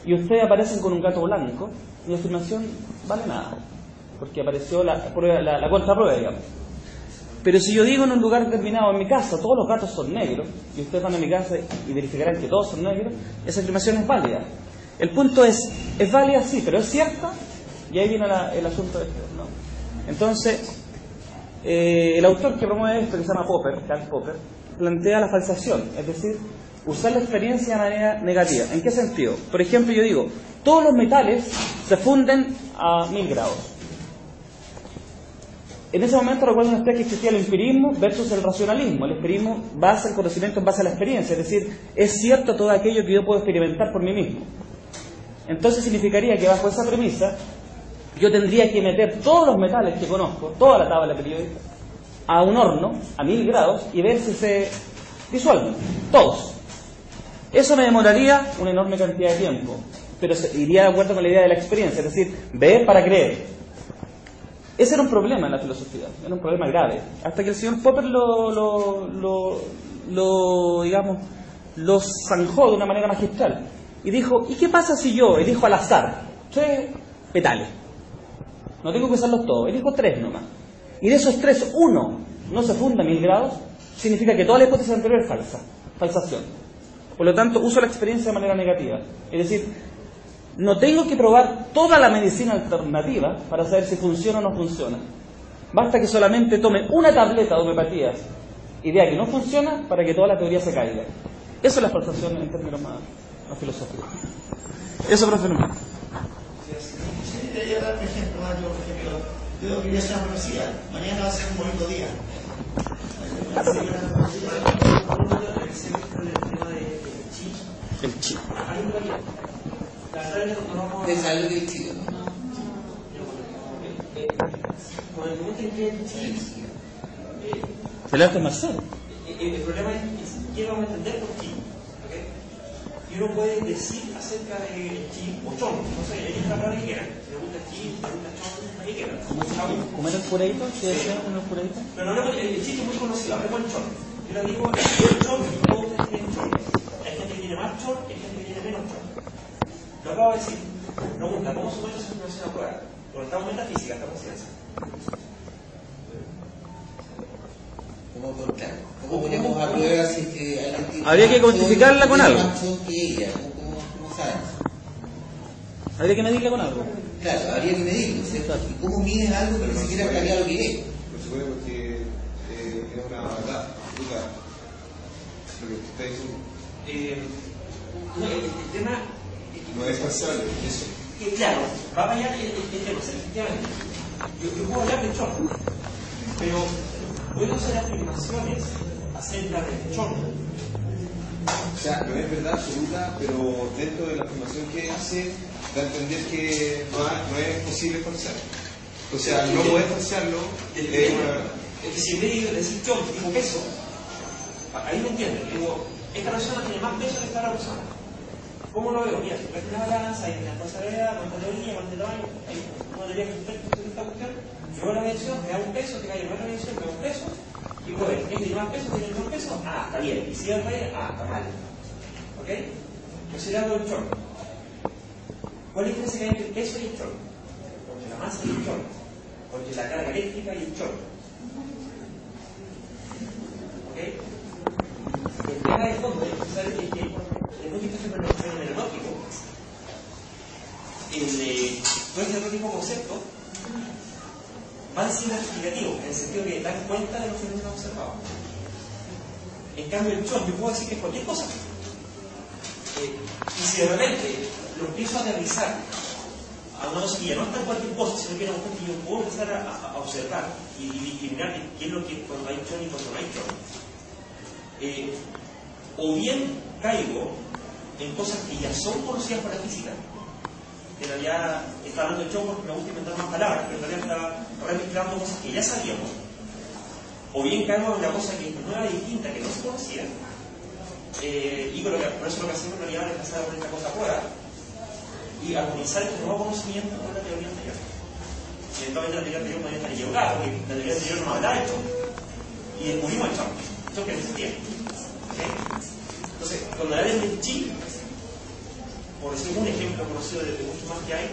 y ustedes aparecen con un gato blanco, mi afirmación vale nada, porque apareció la contraprueba, digamos. Pero si yo digo en un lugar determinado, en mi casa, todos los gatos son negros, y ustedes van a mi casa y verificarán que todos son negros, esa afirmación es válida. El punto es válida sí, pero es cierta, y ahí viene el asunto de esto, ¿no? Entonces, el autor que promueve esto, que se llama Karl Popper, plantea la falsación, es decir, usar la experiencia de manera negativa. ¿En qué sentido? Por ejemplo, yo digo, todos los metales se funden a 1000 grados. En ese momento recuerden ustedes que existía el empirismo versus el racionalismo. El empirismo basa el conocimiento en base a la experiencia, es decir, es cierto todo aquello que yo puedo experimentar por mí mismo. Entonces significaría que bajo esa premisa yo tendría que meter todos los metales que conozco, toda la tabla periódica, a un horno a 1000 grados y ver si se disuelven, todos. Eso me demoraría una enorme cantidad de tiempo, pero iría de acuerdo con la idea de la experiencia, es decir, ver para creer. Ese era un problema en la filosofía, era un problema grave, hasta que el señor Popper lo zanjó de una manera magistral y dijo: ¿y qué pasa si yo elijo al azar 3 metales? No tengo que usarlos todos, elijo 3 nomás, y de esos 3, uno no se funda a 1000 grados, significa que toda la hipótesis anterior es falsación. Por lo tanto, uso la experiencia de manera negativa. Es decir, no tengo que probar toda la medicina alternativa para saber si funciona o no funciona. Basta que solamente tome una tableta de homeopatía y vea que no funciona para que toda la teoría se caiga. Eso es la falsación en términos más filosóficos. Eso, profe. Yo dar un ejemplo, yo quería hacer una universidad. Mañana va a ser un bonito día. El chi. ¿De saber del chi, no? Con el momento en que el chi, ¿Se le hace Marcelo? el problema es quién vamos a entender por chi, ¿okay? Y uno puede decir acerca de chi o chon, no sé, ellos la palabra que quieran, le gusta chi, le gusta chon, la que quieran. ¿Cómo era el pureito? ¿Qué decía uno el pureito? Pero no, el chi es muy conocido, hablemos del chon. Yo le digo, el chon, todos ustedes tienen chon. Hay gente que tiene más chon, hay gente que tiene menos chon. Lo acabo de decir. Pregunta, ¿cómo se muestra esa información a prueba? Porque estamos en metafísica, estamos en ciencia. ¿Cómo ponemos a prueba si es que alguien tiene habría que cuantificarla con algo? Que ella? ¿Cómo sabes? Habría que medirla con algo. Claro, habría que medirlo, ¿cierto? ¿Y cómo mides algo que ni siquiera está claro que es? No se puede porque es una verdad, duda. Lo que usted está diciendo. No, el tema... No es falsable, eso. Claro, va a variar el tema, efectivamente. Yo puedo hablar de chon, pero puedo hacer afirmaciones acerca del chon. O sea, no es verdad absoluta, pero dentro de la afirmación que hace, da a entender que no es posible falsar. O sea, no poder falsarlo es una verdad. Es que si en vez de decir chon, digo peso, ahí me entienden. Digo, esta persona tiene más peso que esta otra persona. ¿Cómo lo veo? Mira, si traes una balanza, hay una responsabilidad, cuánta teoría, cuánto tamaño, hay una teoría que usted de esta cuestión, yo voy a la medición, me da un peso, te cae en otra medición, me da un peso, y voy a ver, ¿quién tiene más peso? ¿Tiene más peso? Ah, está bien. Y si es rey, ah, está mal. ¿Ok? ¿Ok? Considerando el chorro. ¿Cuál es la diferencia que hay entre el peso y el chorro? Entre la masa y el chorro. Entre la carga eléctrica y el chorro. ¿Ok? El tema de fondo es que desde el punto de vista fenomenológico, todo este otro tipo de conceptos van siendo explicativos, en el sentido que dan cuenta de los fenómenos observados. En cambio, el chorro, yo puedo decir que es cualquier cosa. Y si de repente lo empiezo a aterrizar a una cosa que ya no está en cualquier cosa, sino que era un cosa que yo puedo empezar a observar y discriminar qué es lo que cuando hay chorro y cuando no hay chorro. O bien caigo en cosas que ya son conocidas por la física, que en realidad está hablando de chorro porque me gusta inventar más palabras, pero en realidad está remezclando cosas que ya sabíamos. O bien caigo en una cosa que es nueva y distinta, que no se conocía, y por eso lo que hacemos en realidad es empezar a poner esta cosa a prueba y armonizar este nuevo conocimiento con la teoría anterior. Eventualmente la teoría anterior podría estar equivocada, porque la teoría anterior no hablaba de esto, y descubrimos el chorro, esto que no existía. ¿Okay? Entonces, cuando hablan del chi, por decir un ejemplo conocido de muchos más que hay,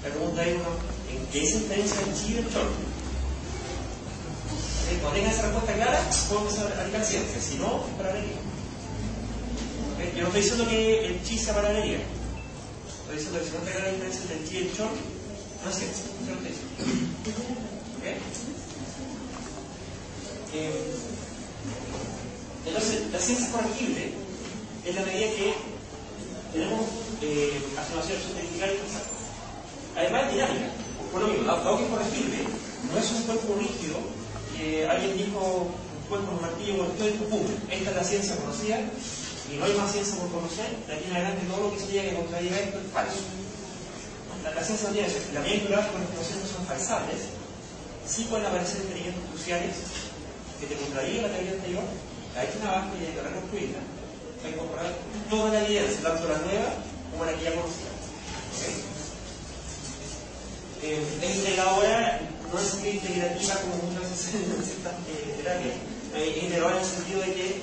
la pregunta es ¿en qué se diferencia el chi del chorro? Cuando tengan esa respuesta clara, puedo empezar a aplicar ciencia, si no, es paralelismo. ¿Okay? Yo no estoy diciendo que el chi sea paralelismo. Estoy diciendo que si no está clara la diferencia entre el chi y el chorro, no es ciencia. Eso no estoy diciendo. ¿Okay? Entonces, la ciencia es corregible en la medida que tenemos afirmaciones verificar y pensar. Además, es dinámica. Por lo mismo, dado que es corregible, no es un cuerpo rígido que alguien dijo un cuerpo, un martillo, un martillo, y dijo, ¡pum! Esta es la ciencia conocida y no hay más ciencia por conocer. De aquí en adelante, todo lo que se diga que contradiga esto es falso. La ciencia no tiene eso. La medida que con las afirmaciones no son falsables, sí pueden aparecer experimentos cruciales que te contradigan la teoría anterior. Hay una base y hay que reconstruirla, hay que incorporar toda la evidencia, tanto la nueva como la que ya conocida. ¿Okay? Es integradora, no es integrativa como muchas veces en ciertas terapias, es integradora en el sentido de que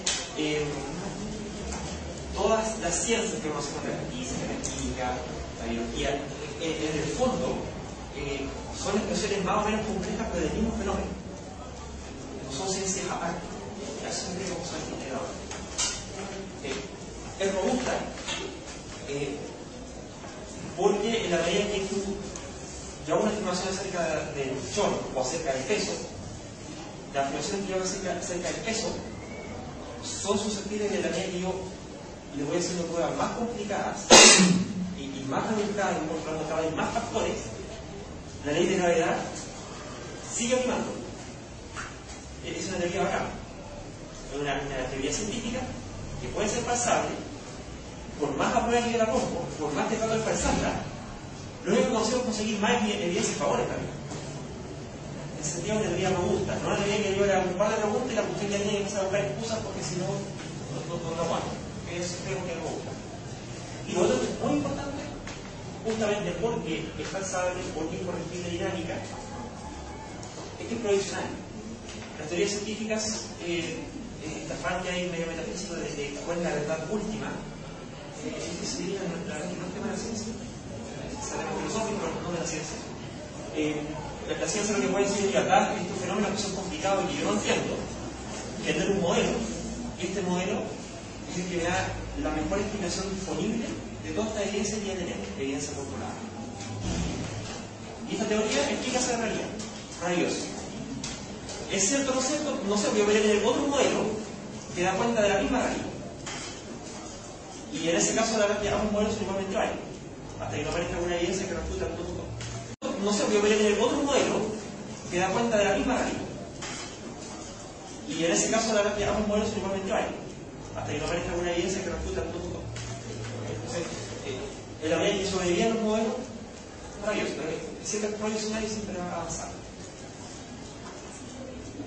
todas las ciencias que conocemos, la física, la química, la biología, en el fondo son expresiones más o menos complejas pero del mismo fenómeno. No son ciencias aparte. Eso es como son integradores. Es robusta porque en la medida en que tú llevas una afirmación acerca del chorro o acerca del peso, las afirmaciones que llevas acerca del peso son susceptibles de la medida que yo le voy haciendo pruebas más complicadas y más rebuscadas, incorporando cada vez más factores. La ley de gravedad sigue animando. Es una teoría bacana. Es una teoría científica que puede ser falsable, por más a prueba que yo la pongo, por más que trato de falsarla, lo único que consigo es conseguir más evidencia a favor también. En ese sentido, una teoría robusta, no una teoría que yo le hago un par de preguntas y la cuestión ya tiene que empezar a buscar excusas porque si no, no aguanto. Eso creo que es robusta. Y lo otro que es muy importante, justamente porque es falsable, porque es corregible dinámica, es que es provisional. Las teorías científicas, esta parte ahí medio metafísico de cuál es la verdad última, es que se diría la verdad que no es tema de la ciencia, es algo filosófico, pero no de la ciencia. La ciencia lo que puede decir es que acá estos fenómenos que son complicados y que yo no entiendo, tener un modelo, y este modelo es el que me da la mejor explicación disponible de toda esta evidencia que ya tenemos, evidencia popular. Y esta teoría explica esa realidad, maravilloso. ¿Es cierto o no cierto? No sé, voy a tener otro modelo que da cuenta de la misma realidad. Y en ese caso, la verdad que ambos modelos son igualmente válidos, hasta que no aparezca alguna evidencia que refuta el punto. No sé, voy a tener otro modelo que da cuenta de la misma realidad. Y en ese caso, la verdad que ambos modelos son igualmente válidos, hasta que no aparezca alguna evidencia que refuta el punto. Entonces, en la medida que sobrevivían los modelos, maravilloso, siempre es provisional y siempre va a avanzar.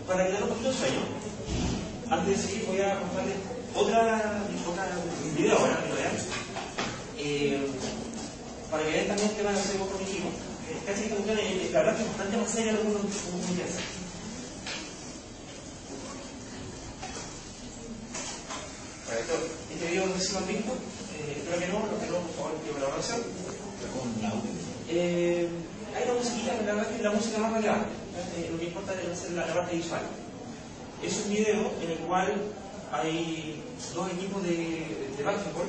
Para que den un poquito de sueño, antes de seguir voy a mostrarles un video ahora, que lo vean, para que vean también el tema de los egos cognitivos. Casi que funciona, la verdad que es bastante más seria de lo que uno piensa. Este video no sé si lo han visto. espero que no, por favor, que colaboración. Hay una musiquita, pero la verdad es que es la música más relevante. Lo que importa es hacer la parte visual. Es un video en el cual hay dos equipos de básquetbol,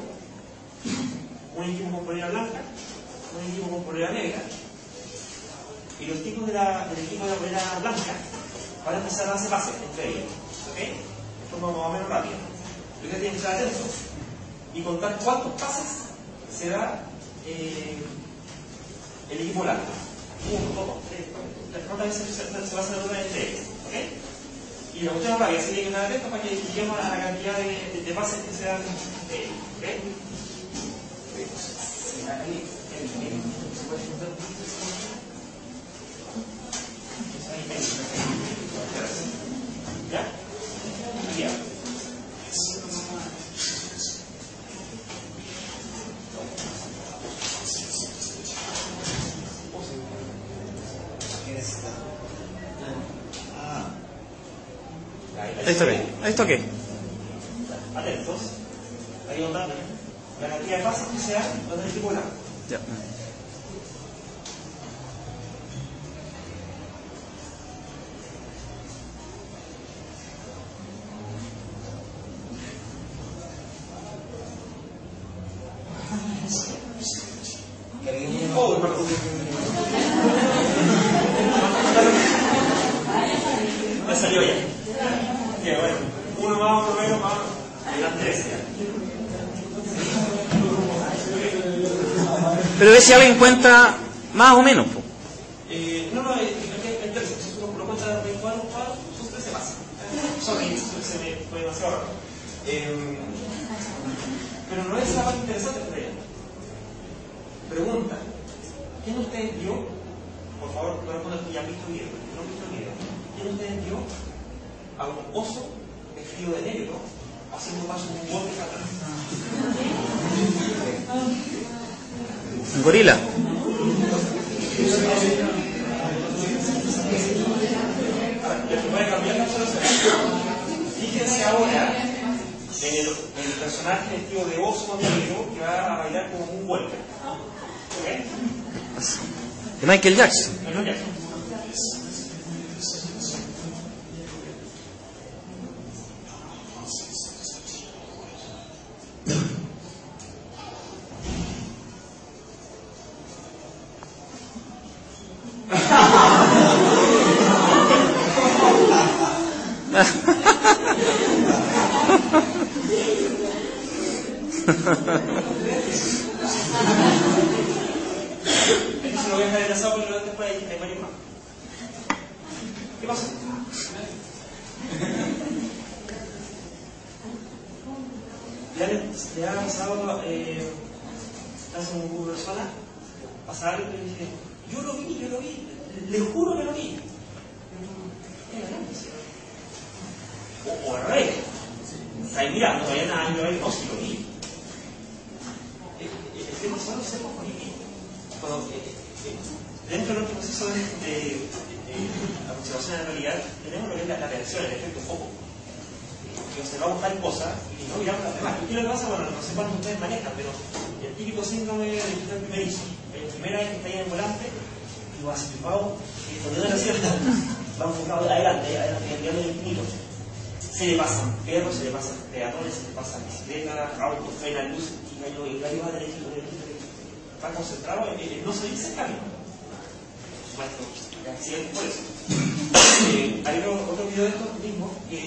un equipo con polera blanca, un equipo con polera negra, y los tipos del equipo de la polera blanca van a empezar a hacer pases entre ellos. ¿Ok? Esto es más o menos rápido. Lo que tienen que estar atentos y contar cuántos pases se da el equipo blanco. 1, 2, 3, 4. ¿Cuántas veces se va a hacer una entre ellos? ¿Ok? Y la cuestión es rápida, así que hay que estar atentos para que lleguemos a la cantidad de pases que se dan entre ellos. ¿Ok? Ahí, ¿se puede juntar un poquito? ¿Ya? Ya. Ahí está, ¿qué? Atentos. Ahí onda. La cantidad de pases que se dan donde el equipo blanco. Ya. Oh, perdón. Ya salió ya. Ya, bueno. Uno más, uno menos, más. Eran 13 ya. Pero ve si alguien cuenta más o menos. No, el 13. Si uno lo cuenta de 24 cuadros, son 13 pases. Sorry, se me fue demasiado raro. Pero no es la parte interesante de ella. Pregunta: ¿quién de ustedes vio? Por favor, no respondan que ya han visto el video. No han visto el video. ¿Quién de ustedes vio a un oso vestido de negro haciendo paso en un golpe atrás? Un gorila. Voy a cambiar la observación. Fíjense ahora en el personaje vestido de oso negro que va a bailar como un golpe. ¿Ok? De Michael Jackson. Michael Jackson. Esto se lo voy a dejar enlazado porque después hay varios más. ¿Qué pasa? ¿Le ha avisado hace un grupo de personas? Pasa algo y le dice: yo lo vi, le juro que lo vi. O al revés. Estáis mirando, todavía nada, yo no, si lo vi. El tema son los secos con el cuando dentro de nuestro proceso de observación de la realidad tenemos lo que es la reacción, el efecto foco. Y observamos tal cosa y no miramos las demás. ¿Qué es lo que pasa? Bueno, no sé cuánto ustedes manejan, pero el típico síndrome del escritor primerizo. La primera vez que está ahí en el volante y va así flipado y poniendo la cierta va enfocado adelante, mirando el infinito. Se le pasan perros, se le pasan peatones, se le pasan bicicletas, autos, frenan, luces y el gallo va derechito. Está concentrado en no salirse del camino. Maestro, accidente por eso. Hay otro video de estos mismos que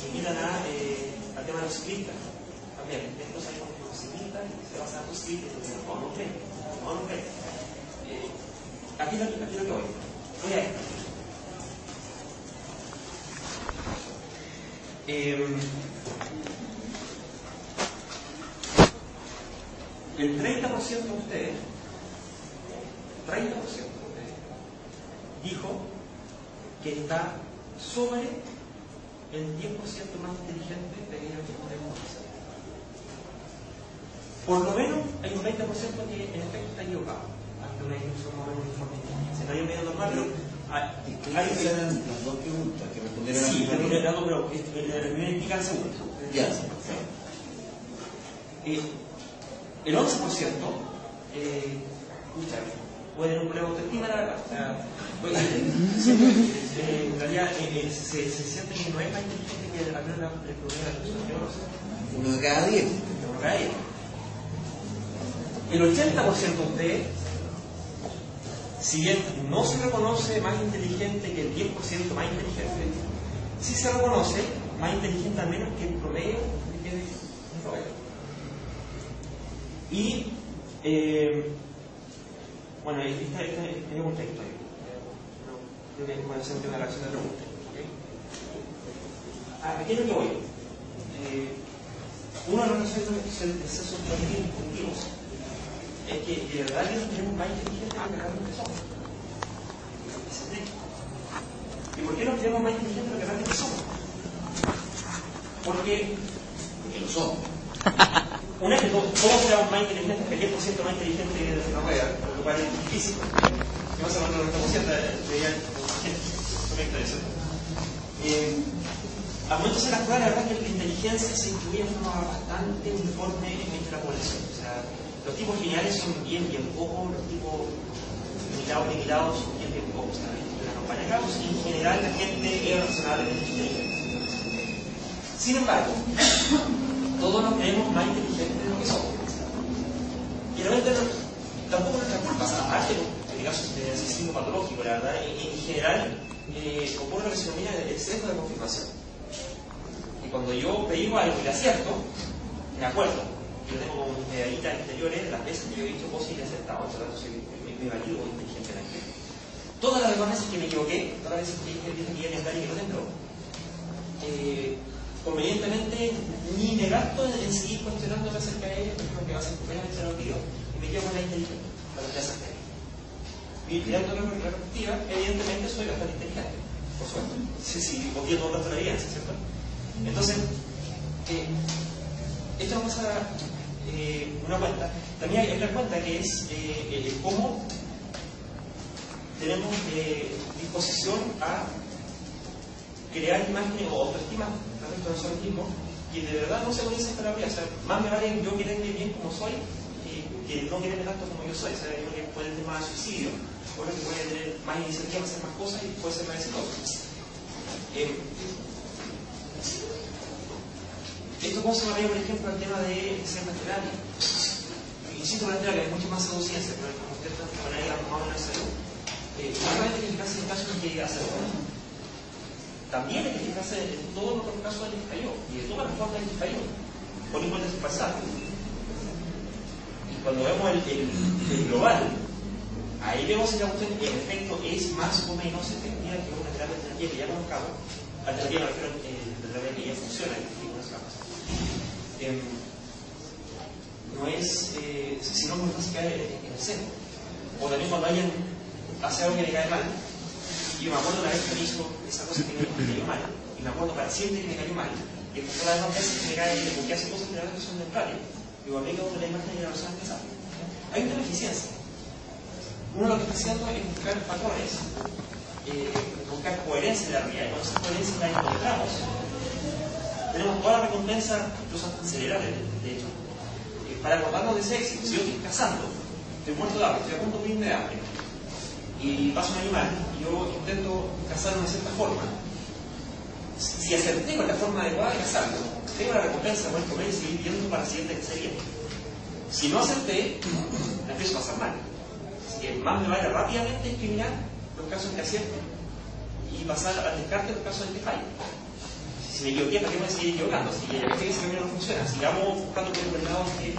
invitan al tema de los ciclistas. También, estos hay como los ciclistas y se basan en los ciclistas y dicen: no creen. Aquí lo que voy. Voy a esto. El 30% de ustedes, dijo que está sobre el 10% más inteligente de aquellos que podemos hacer. Por lo menos hay un 20% que en efecto está equivocado. Hasta una incluso más o menos uniforme. Se cayó medio normal, pero hay que eran las dos preguntas que respondieron a la sí, primera. pero el primero implica el segundo. Ya. El 11%, puede tener un problema de autoestima, la verdad. En realidad se siente que no es más inteligente que al menos el problema de la persona. Yo no sé. 1 de cada 10. Uno de cada 10. El 80% de ustedes, si bien no se reconoce más inteligente que el 10% más inteligente, sí se reconoce más inteligente al menos que el promedio que tiene un promedio. Y bueno, esta es un texto ahí. Creo que puede ser una reacción de pregunta. ¿Okay? ¿A qué es lo que voy? Uno de los excesos cognitivos es que de verdad que nos tenemos más inteligentes de lo que realmente somos. ¿Y por qué nos tenemos más inteligentes de lo que realmente somos? Porque lo somos. una es que todos seamos más inteligentes, que el 10% más inteligente de la rueda, lo cual es difícil. Vamos a hablar del 90% de ella, no me interesa. Al momento de hacer la prueba, la verdad es que la inteligencia se distribuye de forma bastante uniforme entre la población. O sea, los tipos lineales son bien pocos, los tipos limitados son bien pocos. La campaña de Gauss, y en general la gente es razonablemente inteligente. Sin embargo, todos nos creemos más inteligentes de lo que somos. Y realmente tampoco nuestra culpa, aparte en el caso de narcisismo patológico, la verdad, en general ocurre lo que se denomina el sesgo de confirmación. Y cuando yo digo algo y le acierto, me acuerdo. Yo tengo como mis medallitas exteriores de las veces que yo he dicho cosas y le he acertado, por lo tanto me valido inteligentemente. Todas las demás veces que me equivoqué, todas las veces que dije que iba a entrar y que no tengo, convenientemente ni me gasto en seguir cuestionándome acerca de ello, porque va a ser completamente se lo olvido, y me quedo con la inteligencia, con la clase de y mirando la perspectiva, evidentemente soy bastante inteligente, por suerte. Sí, obvio todo el resto de la evidencia, ¿cierto? Entonces, esto nos pasa una cuenta. También hay otra cuenta que es cómo tenemos disposición a crear imágenes o autoestima respecto a nosotros mismos y de verdad no se unicen para abrir. O sea, más me vale yo quererme bien como soy que no quererme tanto como yo soy. O sea, yo que puede tener más suicidio, otro que puede tener más iniciativa, hacer más cosas y puede ser más exitoso. Esto cómo se me por ejemplo, al tema de ciertas terapias. Insisto, la terapia es mucho más pseudociencia, pero como usted está con ahí más o menos salud. Normalmente hay que fijarse en casos en que hace también hay que fijarse en todos los casos en que falló y en todas las formas en que falló. Por igual de su pasado. Y cuando vemos el global, ahí vemos si la cuestión en efecto es más o menos efectiva que una terapia que ya conozcamos. La terapia me refiero a la terapia que ya funciona, que no es capaz. No es, si no es muy fácil caer en el seno. O también cuando alguien hace algo que le cae mal, y yo me acuerdo una vez que me hizo esa cosa que me cayó mal, y me acuerdo para siempre que me cayó mal, y después todas las demás veces que me cae, porque hace cosas que son neutrales, digo, me quedo con la imagen de la persona que sabe. Hay una deficiencia. Uno lo que está haciendo es buscar patrones, buscar coherencia en la realidad, y cuando esa coherencia la encontramos, tenemos toda la recompensa, incluso acelerada, de hecho, para acordarnos de ese éxito. Si yo estoy cazando, estoy muerto de hambre, estoy a punto de morirme de hambre, y paso un animal, y yo intento cazar de una cierta forma, si acerté con la forma adecuada de cazarlo, tengo la recompensa de comer y seguir viendo para la siguiente cacería. Si no acerté, la empiezo a pasar mal. Así que más me vale rápidamente discriminar los casos que acierto y pasar al descarte los casos en que fallo. Si me equivoqué, ¿para qué me voy a seguir equivocando? Si ya que ese camino no funciona, sigamos buscando por el lado que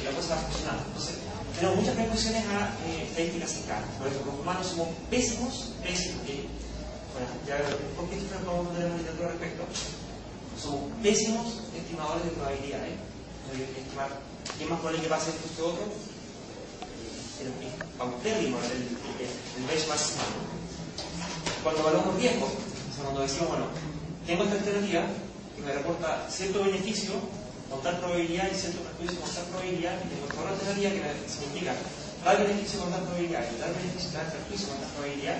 la cosa va funcionando. Entonces, tenemos muchas precauciones a estadísticas cercanas. Por ejemplo, los humanos somos pésimos, bueno, ya con qué cifras vamos a tener una literatura al respecto. Somos pésimos estimadores de probabilidades. Estimar qué es más probable que pase esto que otro. Paupérrimo el benchmark humano. Cuando evaluamos riesgos, o sea, cuando decimos, bueno, tengo esta alternativa que me reporta cierto beneficio con tal probabilidad y cierto perjuicio con tal probabilidad, y tengo otra alternativa que me significa tal beneficio con tal probabilidad y tal beneficio tal perjuicio con tal probabilidad.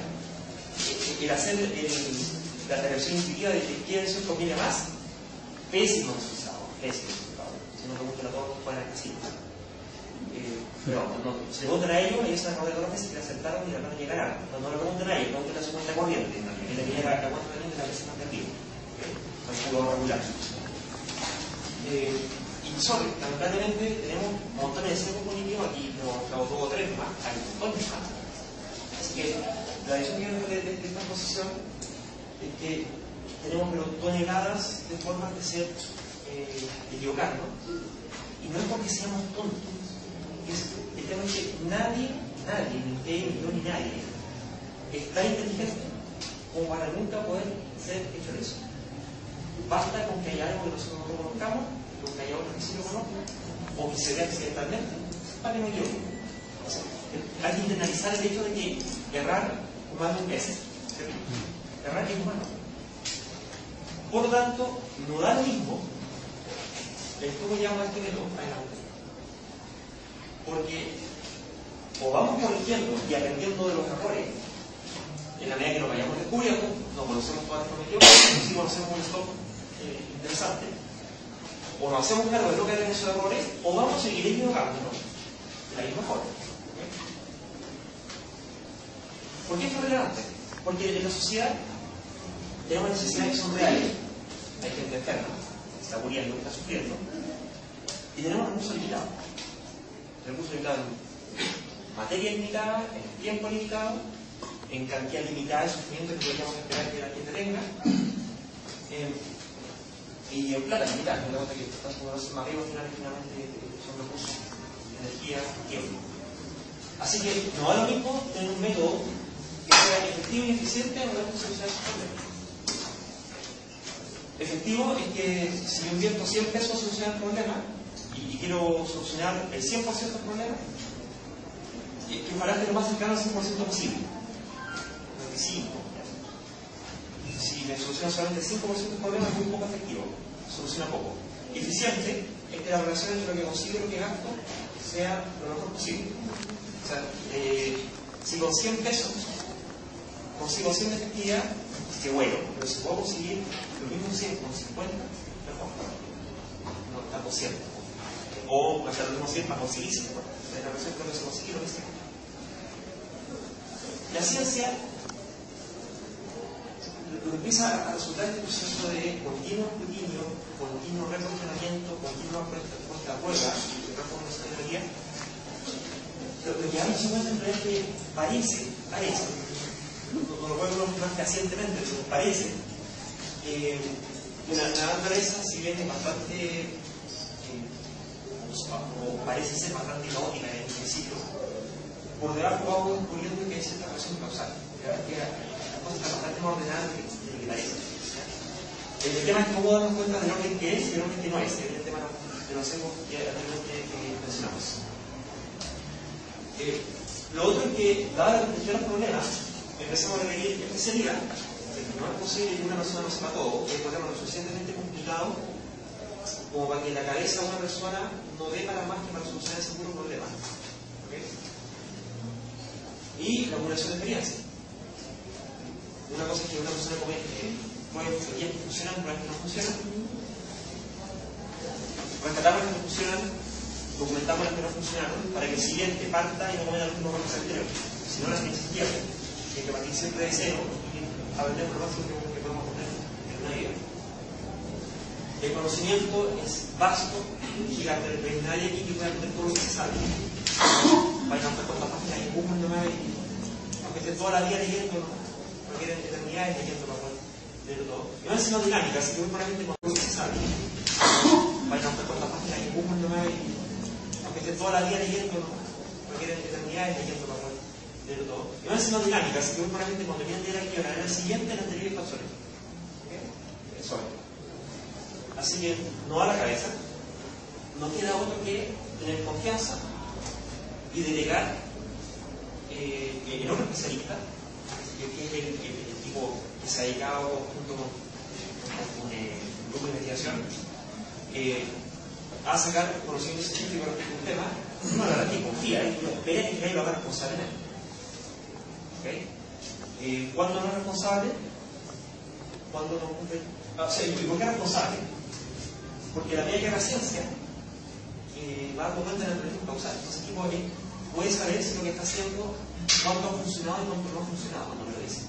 El hacer la versión intuitiva de qué versión conviene más, pésimo resultado, si no te gusta la todo fuera del casino. Pero no, se preguntan a ellos, ellos se van a poder veces que le aceptaron y la van a llegar a. No le pregunten a ellos, pregunten a su cuenta corriente, que le llega a la cuenta corriente de la vez más perdido. Al puro regular. Y lamentablemente tenemos montones de sesgos cognitivos, aquí hemos mostrado 2 o 3 más, hay montones más. Así que la visión que yo tengo de esta exposición es que tenemos pero toneladas de formas de ser equivocarnos, y no es porque seamos tontos. El tema es que nadie, ni usted, ni yo, ni nadie, es tan inteligente como para nunca poder ser hecho de eso. Basta con que haya algo que nosotros no conozcamos, con que haya otro que sí lo conozca, o que se vea accidentalmente, para que no equivoque. O sea, hay que internalizar el hecho de que errar humano es. Errar es humano. Por lo tanto, no da lo mismo cómo llamo a este método adelante. Porque o vamos corrigiendo y aprendiendo de los errores en la medida que nos vayamos descubriendo, no conocemos todas las formas de equivocar, sí conocemos un stock interesante, o nos hacemos cargo de no caer en esos errores, o vamos a seguir equivocándonos de la misma forma. ¿Por qué esto es relevante? Porque en la sociedad tenemos necesidades que son reales, hay gente enferma, que está muriendo, que está sufriendo, y tenemos recursos limitados. Recursos limitados en materia limitada, en tiempo limitado, en cantidad limitada de sufrimiento que podríamos esperar que la gente tenga, y en plata limitada, que están como los más vivos finalmente son recursos, energía, tiempo. Así que no da lo mismo tener un método que sea efectivo y eficiente en la solución de esos problemas. Efectivo es que si yo invierto 100 pesos a solucionar el problema y quiero solucionar el 100% del problema, que ojalá esté lo más cercano al 100% posible. 95. Si me soluciona solamente el 5% del problema, es muy poco efectivo, soluciona poco. Eficiente es que la relación entre lo que consigo y lo que gasto sea lo mejor posible. O sea, si con 100 pesos consigo 100 de efectividad, que bueno, pero si puedo conseguir lo mismo 100 con 50, mejor. No, tanto 100. O gastar lo mismo 100 para conseguir 50. La relación con lo que se consigue lo que sea. La ciencia lo que empieza a resultar este proceso de continuo escrutinio, continuo reposicionamiento, continua puesta a prueba y reformas de teoría. Lo que a mí se cuenta en realidad es que parece, no lo puedo ver más fehacientemente, pero parece que la naturaleza, si bien es bastante, o parece ser bastante caótica en el principio, por debajo vamos descubriendo que hay cierta relación causal. Que la cosa está bastante más ordenada de lo que parece. El tema es cómo darnos cuenta del orden que es y del orden que no es. El tema de los sesgos que anteriormente mencionamos. Lo otro es que, dada la comprensión de los problemas, empezamos a requerir especialidad. No es posible que una persona no sepa todo, que el problema no es suficientemente complicado como para que la cabeza de una persona no dé para más que para solucionar ese puro problema. ¿Okay? Y la acumulación de experiencia. Una cosa es que una persona puede estudiar que funcionan, pruebas que no funcionan. Rescatamos las que no funcionan, documentamos las que no funcionaron, para que el siguiente parta y no cometa los mismos errores anteriores. Si no, la experiencia se pierde. Hay que partir siempre de cero y aprender lo máximo que podemos aprender en una vida. El conocimiento es vasto, gigante, pero nadie aquí que pueda aprender todo lo que se sabe. Vaya a con las páginas y Google no me ve, aunque esté toda la vida leyendo, no quieren eternidades leyendo para poder leerlo todo. Y no es sino dinámica, así que muy probablemente con lo que se sabe. Vaya a con las páginas y Google no me ve, aunque esté toda la vida leyendo, no quieren eternidades leyendo para poder leerlo todo. Y no es sino dinámica, así que muy probablemente cuando vienen de la aquí ahora en el siguiente, el anterior está obsoleto. Eso es. Así que no a la cabeza, no queda otro que tener confianza y delegar en otro especialista, que es el tipo que se ha dedicado junto con un grupo de investigación a sacar conocimiento científico respecto a un tema, uno la verdad que confía y uno espera que nadie lo haga responsable en él. ¿Okay? ¿Cuándo no es responsable? ¿Cuándo no cumple? ¿Y por qué es responsable? Porque la medida que haga ciencia, va dando cuenta del mecanismo causal. Entonces, el tipo puede saber si lo que está haciendo, cuánto ha funcionado y cuánto no ha funcionado cuando me lo dice.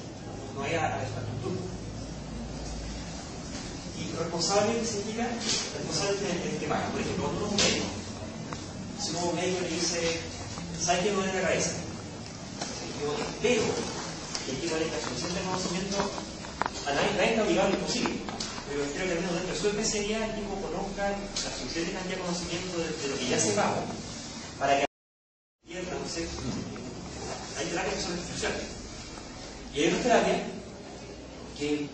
No es a esta estructura. Y responsable significa responsable del que paga. Por ejemplo, cuando uno es un médico, si uno es un médico le dice, ¿sabes qué me duele la cabeza? Yo espero que el equipo tenga suficiente conocimiento, a nadie está obligado a lo imposible, pero espero que al menos dentro de su especialidad el tipo conozca la suficiente cantidad de conocimiento de lo que ya se paga para que entonces hay terapias que son excepciones. Y hay otras terapias que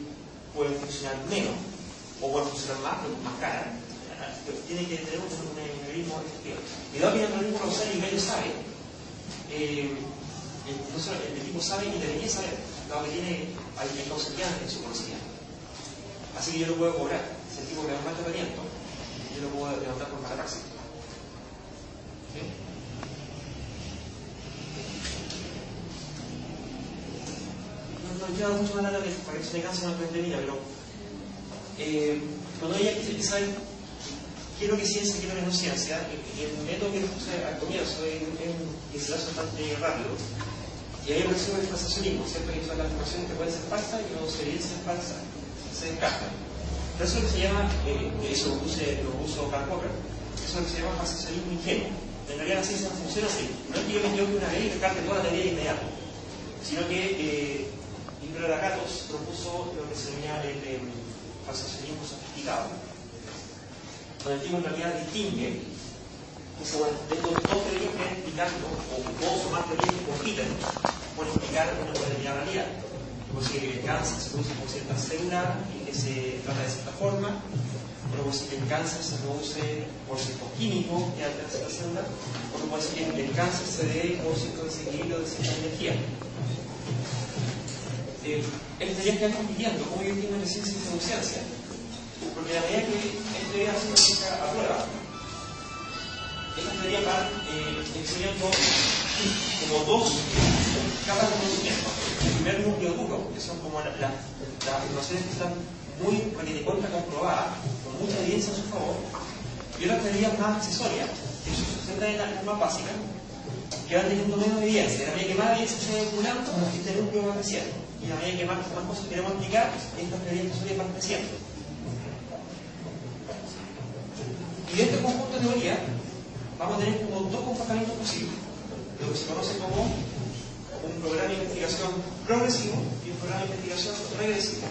pueden funcionar menos o pueden funcionar más, pero más caras. Tiene que tener un mecanismo efectivo. Y dado que el mecanismo causal y medio sabe, no solo el equipo sabe y debería saber, dado que hay causalidad en su conocimiento. Así que yo lo puedo cobrar. Si el tipo me da un mal tratamiento, yo lo puedo levantar por mala praxis. ¿Sí? No queda mucho más larga para que se me canse una cuenta mía, pero cuando ella quiere saber qué es lo que es ciencia y qué es lo que no es ciencia, el método que le puse al comienzo es un pincelazo bastante rápido. Y ahí apareció el falsacionismo, ¿cierto? Que son las afirmaciones que pueden ser falsas y las evidencias falsas se descartan. Pero eso es lo que se llama, eso lo puso Karl Popper, eso es lo que se llama falsacionismo ingenuo. En realidad la ciencia no funciona así. No es que yo me equivoque una vez y descarte toda la teoría de inmediato, sino que Hipólito propuso lo que se denomina el falsacionismo sofisticado, donde el tipo en realidad distingue. Dice, bueno, tengo dos teorías que están explicando, o dos o más teorías que compiten por explicar una determinada realidad. Puede que el cáncer se produce por cierta célula y que se trata de cierta forma, pero puede ser que el cáncer se produce por cierto químico que altera cierta célula, o puede ser que el cáncer se dé por cierto desequilibrio de cierta energía. Estas teorías que están compitiendo, ¿cómo yo entiendo la ciencia y la pseudociencia? Porque a medida que esta teoría se aplica a prueba, estas teorías van enseñando como dos capas de conocimiento. El primer núcleo duro, que son como las afirmaciones que están muy contra comprobadas, con mucha evidencia a su favor, y otras teorías más accesorias, que se sustentan en las más básicas, que van teniendo menos evidencia. A medida que más evidencia se va acumulando, este núcleo va creciendo. Y a medida que más cosas queremos explicar, estas teorías accesorias van creciendo. Y de este conjunto de teorías, vamos a tener como dos comportamientos posibles. Lo que se conoce como un programa de investigación progresivo y un programa de investigación regresivo.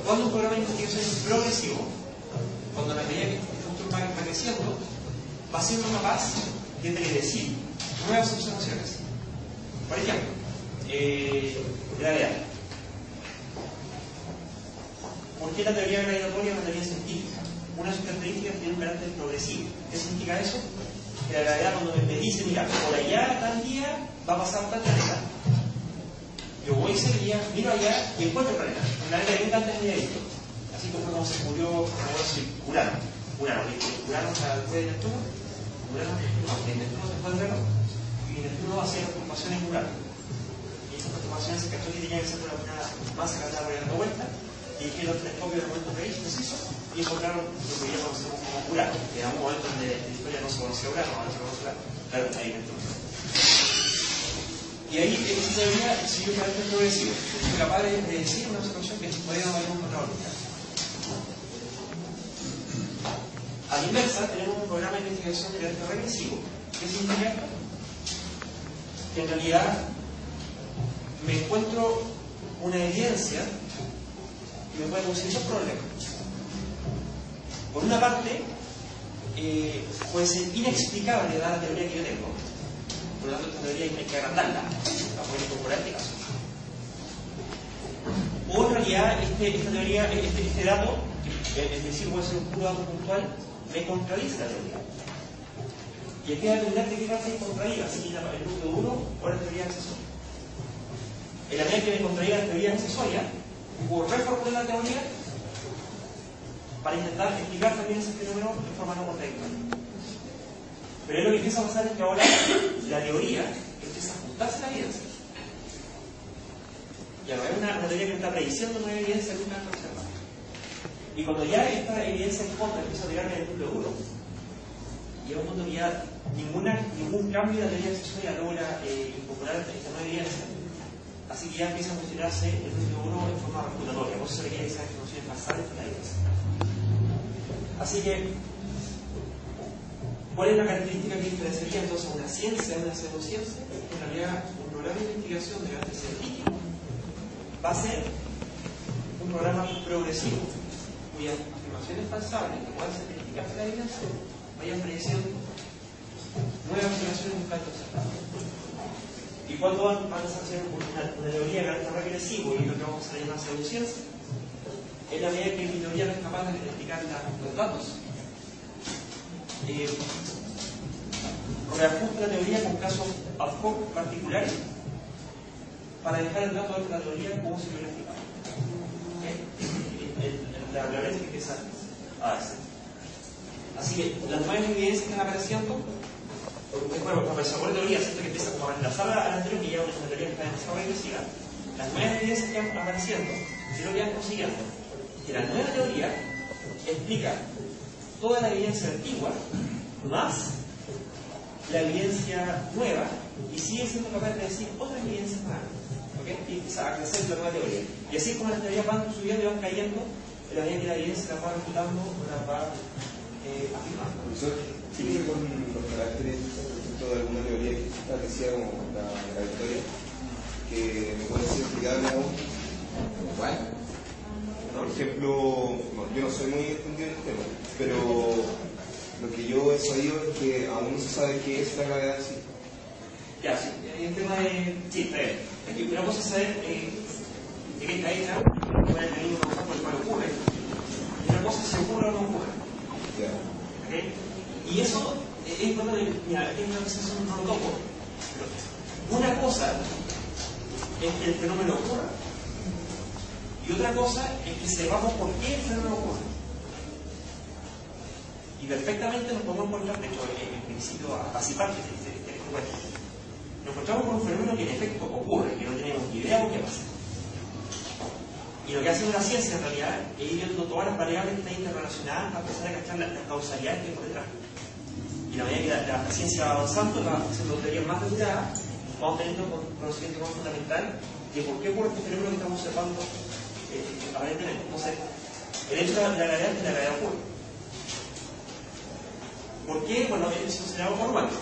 Cuando un programa de investigación es progresivo, cuando la medida que el constructor va creciendo, va siendo capaz de predecir nuevas observaciones. Por ejemplo, gravedad. ¿Por qué la teoría gravitatoria es una teoría científica? Una de sus características tiene un carácter progresivo. ¿Qué significa eso? Que la gravedad, cuando me dice, mira, por allá tal día va a pasar tal planeta, yo voy ese día, miro allá y encuentro el planeta. Un planeta que nunca antes había visto. Así como se murió, Urano. Urano está después de Neptuno. Neptuno después de Urano. Y Neptuno hacía perturbaciones en Urano. Y esas perturbaciones se cachó que tenían que ser una masa que andaba dando vuelta. Y que los telescopios de momento preciso y encontraron lo que ya conocemos como Urano, que era un momento donde la historia no se conocía Urano, ahora se conoce Urano. Claro, ahí Neptuno. Y ahí esa teoría siguió un carácter progresivo. Fue capaz de decir una observación que podía dar un contraórbita. A la inversa, tenemos un programa de investigación de carácter regresivo. ¿Qué significa? Que en realidad me encuentro una evidencia y me puede producir dos problemas. Por una parte, puede ser inexplicable dada la teoría que yo tengo. Por lo tanto, esta teoría hay que agrandarla para poder incorporar este caso. O en realidad, esta teoría, este dato, es decir, puede ser un puro dato puntual, me contradice la teoría. Y aquí va a depender de qué parte contradiga, si el núcleo duro o la teoría accesoria. En la medida que me contradiga la teoría accesoria, puedo reformular la teoría para intentar explicar también ese fenómeno de forma no contradictoria. Pero lo que empieza a pasar es que ahora la teoría empieza a ajustarse a la evidencia. Ya no es una teoría que está prediciendo una evidencia nunca observada. Y cuando ya esta evidencia en contra empieza a llegar en el núcleo duro, y llega un punto que ya ningún cambio de la teoría accesoria logra incorporar esta nueva evidencia. Así que ya empieza a cuestionarse el número 1 en forma refutatoria. Por eso se requiere esas nociones basales de la evidencia. Así que, ¿cuál es la característica que diferenciaría entonces una ciencia de una pseudociencia? En realidad, un programa de investigación de carácter científico va a ser un programa progresivo, cuyas afirmaciones falsables que puedan ser verificadas en la evidencia vayan prediciendo nuevas afirmaciones de carácter observado. ¿Y cuándo van a hacer una teoría de carácter regresivo y lo que vamos a llamar pseudociencia? Es la medida que mi teoría no es capaz de identificar los datos. Reajusta la teoría con casos ad hoc particulares para dejar el dato de la teoría como si lo hubiera explicado. La teoría que empieza a hacer. Así que las nuevas evidencias que están apareciendo, bueno, cuando se acuerda teoría, siento que empieza como a reemplazar a la anterior, que ya es una teoría que está demasiado regresiva. Las nuevas evidencias que van apareciendo, si lo que van consiguiendo, que la nueva teoría explica toda la evidencia antigua más la evidencia nueva y sigue siendo capaz de decir otras evidencias nuevas. ¿Okay? Y empieza a crecer la nueva teoría. Y así es como las teorías van subiendo y van cayendo en la medida que la evidencia la va refutando o la va afirmando. Profesor, ¿sí con los caracteres respecto de alguna teoría que establecía como la victoria que me puede ser explicable aún? ¿Cuál? Por ejemplo, yo no soy muy entendido en el tema, pero lo que yo he sabido es que aún no se sabe qué es la gravedad en sí. Ya, sí, el tema de... Sí, está bien. Es que una cosa es saber de qué está hecha, cuál es el mecanismo por el cual ocurre, y una cosa es si ocurre o no ocurre. Yeah. ¿Okay? Y eso es importante, mira, aquí hay una cosa que no lo toco. Una cosa es que el fenómeno ocurra, y otra cosa es que sepamos por qué el fenómeno ocurre. Y perfectamente nos podemos encontrar, de hecho, en principio, así parte este cuento. Nos encontramos con un fenómeno que en efecto ocurre, que no tenemos ni idea de qué pasa. Y lo que hace la ciencia en realidad es ir viendo todas las variables que están interrelacionadas para empezar a cachar las causalidades que hay por detrás. Y a medida que la ciencia va avanzando, va haciendo teorías más detallada, vamos teniendo conocimiento más fundamental de por qué ocurre este fenómeno que estamos observando aparentemente. Entonces, el hecho de la gravedad es que la gravedad ocurre. ¿Por qué? Bueno, eso se llama por cuánto,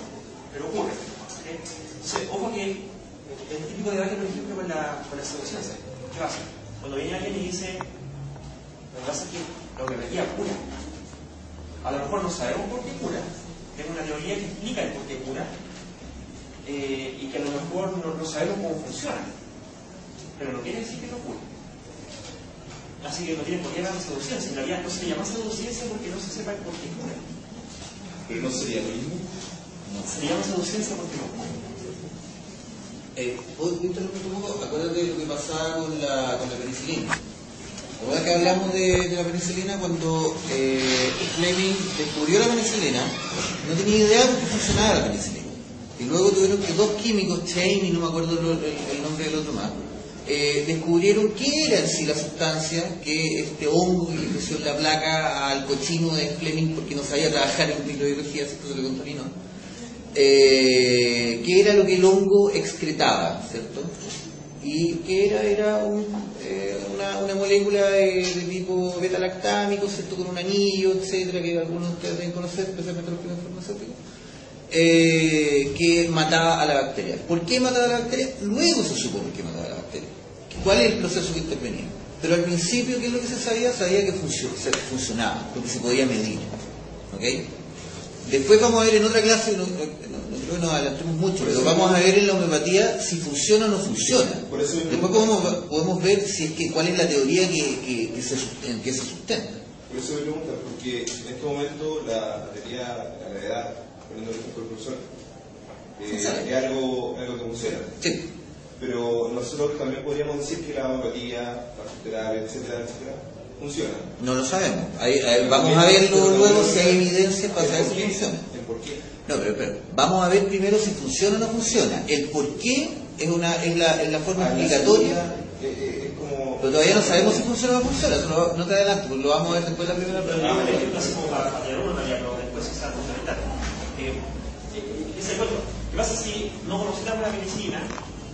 pero ocurre. Entonces, ojo que el típico debate, por ejemplo, con la pseudociencia. ¿Qué pasa? Cuando viene alguien y dice, lo que pasa es que la homeopatía cura. A lo mejor no sabemos por qué cura. Tengo una teoría que explica el por qué cura. Y que a lo mejor no sabemos cómo funciona. Pero no quiere decir que no cura. Así que no tiene por qué llamar pseudociencia. En realidad no se le llama pseudociencia porque no se sepa el por qué cura. ¿Pero no sería lo mismo? Se llama pseudociencia porque no ocurre. ¿Puedo interrumpir un poco? Acuérdate de lo que pasaba con la penicilina. Ahora que hablamos de la penicilina, cuando Fleming descubrió la penicilina, no tenía idea de cómo funcionaba la penicilina. Y luego tuvieron que dos químicos, Chain y no me acuerdo el nombre del otro más, descubrieron qué era en sí la sustancia que este hongo que le creció en la placa al cochino de Fleming porque no sabía trabajar en microbiología, así que se lo contaminó. ¿Qué era lo que el hongo excretaba, ¿cierto? Y que era una molécula de tipo beta-lactámico, ¿cierto? Con un anillo, etcétera, que algunos de ustedes deben conocer, especialmente los primeros farmacéuticos, que mataba a la bacteria. ¿Por qué mataba a la bacteria? Luego se supo por qué mataba a la bacteria. ¿Cuál es el proceso que intervenía? Pero al principio, ¿qué es lo que se sabía? Sabía que funcionaba, porque se podía medir. ¿Okay? Después vamos a ver en otra clase, no creo que nos adelantemos mucho, pero vamos a ver en la homeopatía si funciona o no funciona. Después podemos ver si es que, cuál es la teoría en que se sustenta. Por eso me pregunta, porque en este momento la teoría de la gravedad, poniendo el ejemplo del profesor, es algo que funciona. Sí. Pero nosotros también podríamos decir que la homeopatía, la fisioterapia, etcétera, funciona. No lo sabemos. Vamos a verlo luego si hay evidencia para saber si funciona. ¿El por qué? No, pero vamos a ver primero si funciona o no funciona. El por qué es la forma explicatoria. Es como... Pero todavía no sabemos si funciona o no funciona. Eso no te adelanto, porque lo vamos a ver después de la primera pregunta. Así como para tener una realidad, pero después se sabe fundamental. Es el cuento. ¿Qué pasa si no conocemos la medicina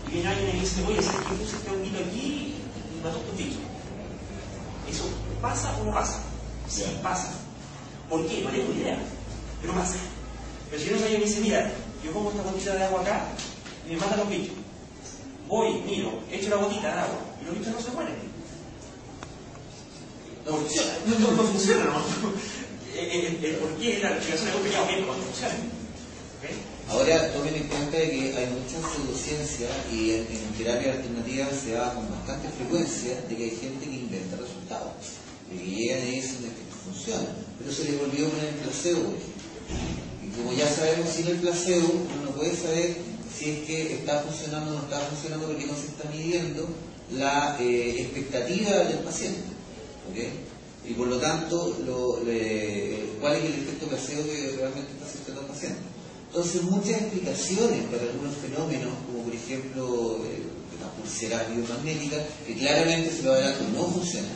y viene alguien y me dice, oye, ¿sabes que puse este honguito aquí y mató un bicho? ¿Eso pasa o no pasa? Sí, pasa. ¿Por qué? No tengo idea. Pero pasa. Pero si no alguien me dice, mira, yo pongo esta gotita de agua acá y me matan los bichos. Voy, miro, echo la gotita de agua y los bichos no se mueren. No funciona, ¿no? El por qué la explicación es muy pequeña, bien, no funciona. ¿Okay? Ahora tomen en cuenta de que hay mucha pseudociencia y en terapia alternativa se da con bastante frecuencia de que hay gente que inventa resultados. De que llegan y dicen que esto funciona, pero se les olvidó poner el placebo, por ejemplo. Y como ya sabemos, sin el placebo uno no puede saber si es que está funcionando o no está funcionando porque no se está midiendo la expectativa del paciente. ¿Okay? Y por lo tanto, ¿cuál es el efecto placebo que realmente está aceptando el paciente? Entonces, muchas explicaciones para algunos fenómenos, como por ejemplo las pulseras biomagnéticas, que claramente se lo adelanto no funcionan,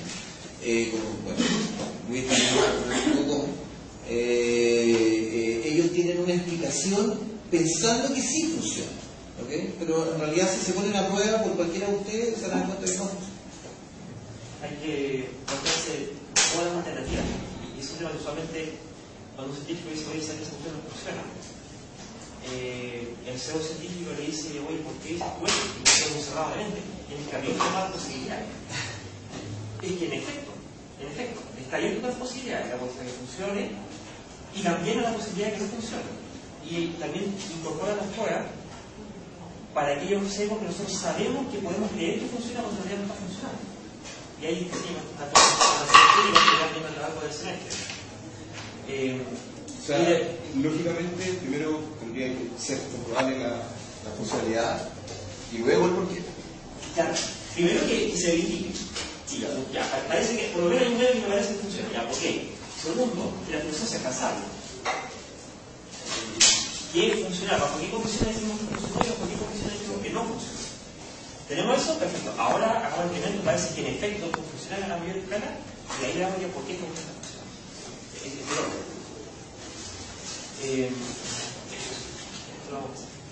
ellos tienen una explicación pensando que sí funciona, ¿okay? Pero en realidad si se ponen a prueba por cualquiera de ustedes se dan cuenta que no funciona. Hay que plantearse todas las alternativas y eso es lo que usualmente cuando un científico dice, oye, esa cuestión no funciona, el pseudocientífico le dice, oye, ¿por qué dices tú eso? Y no quedamos cerrado de mente, tienes que abrir más posibilidades. Es que en efecto, está abierto las posibilidades, la posibilidad de que funcione y también la posibilidad de que no funcione. Y también incorpora las pruebas para que ellos sepan que nosotros sabemos que podemos creer que funciona cuando en realidad no está funcionando. Y ahí decimos, está todo el trabajo del semestre. O sea, lógicamente, primero tendría que ser comprobable la funcionalidad y luego el porqué. Claro, primero que se verifique. Sí, ya, parece que por lo menos hay un medio que me parece que funciona. Ya, ¿por qué? Segundo, que la función sea casable. ¿Qué funciona? ¿Bajo qué condiciones decimos que funciona y bajo qué condiciones decimos que no funciona? ¿Tenemos eso? Perfecto. Ahora hagamos el experimento, parece que en efecto funciona a la mayor escala y ahí le damos ya por qué funciona.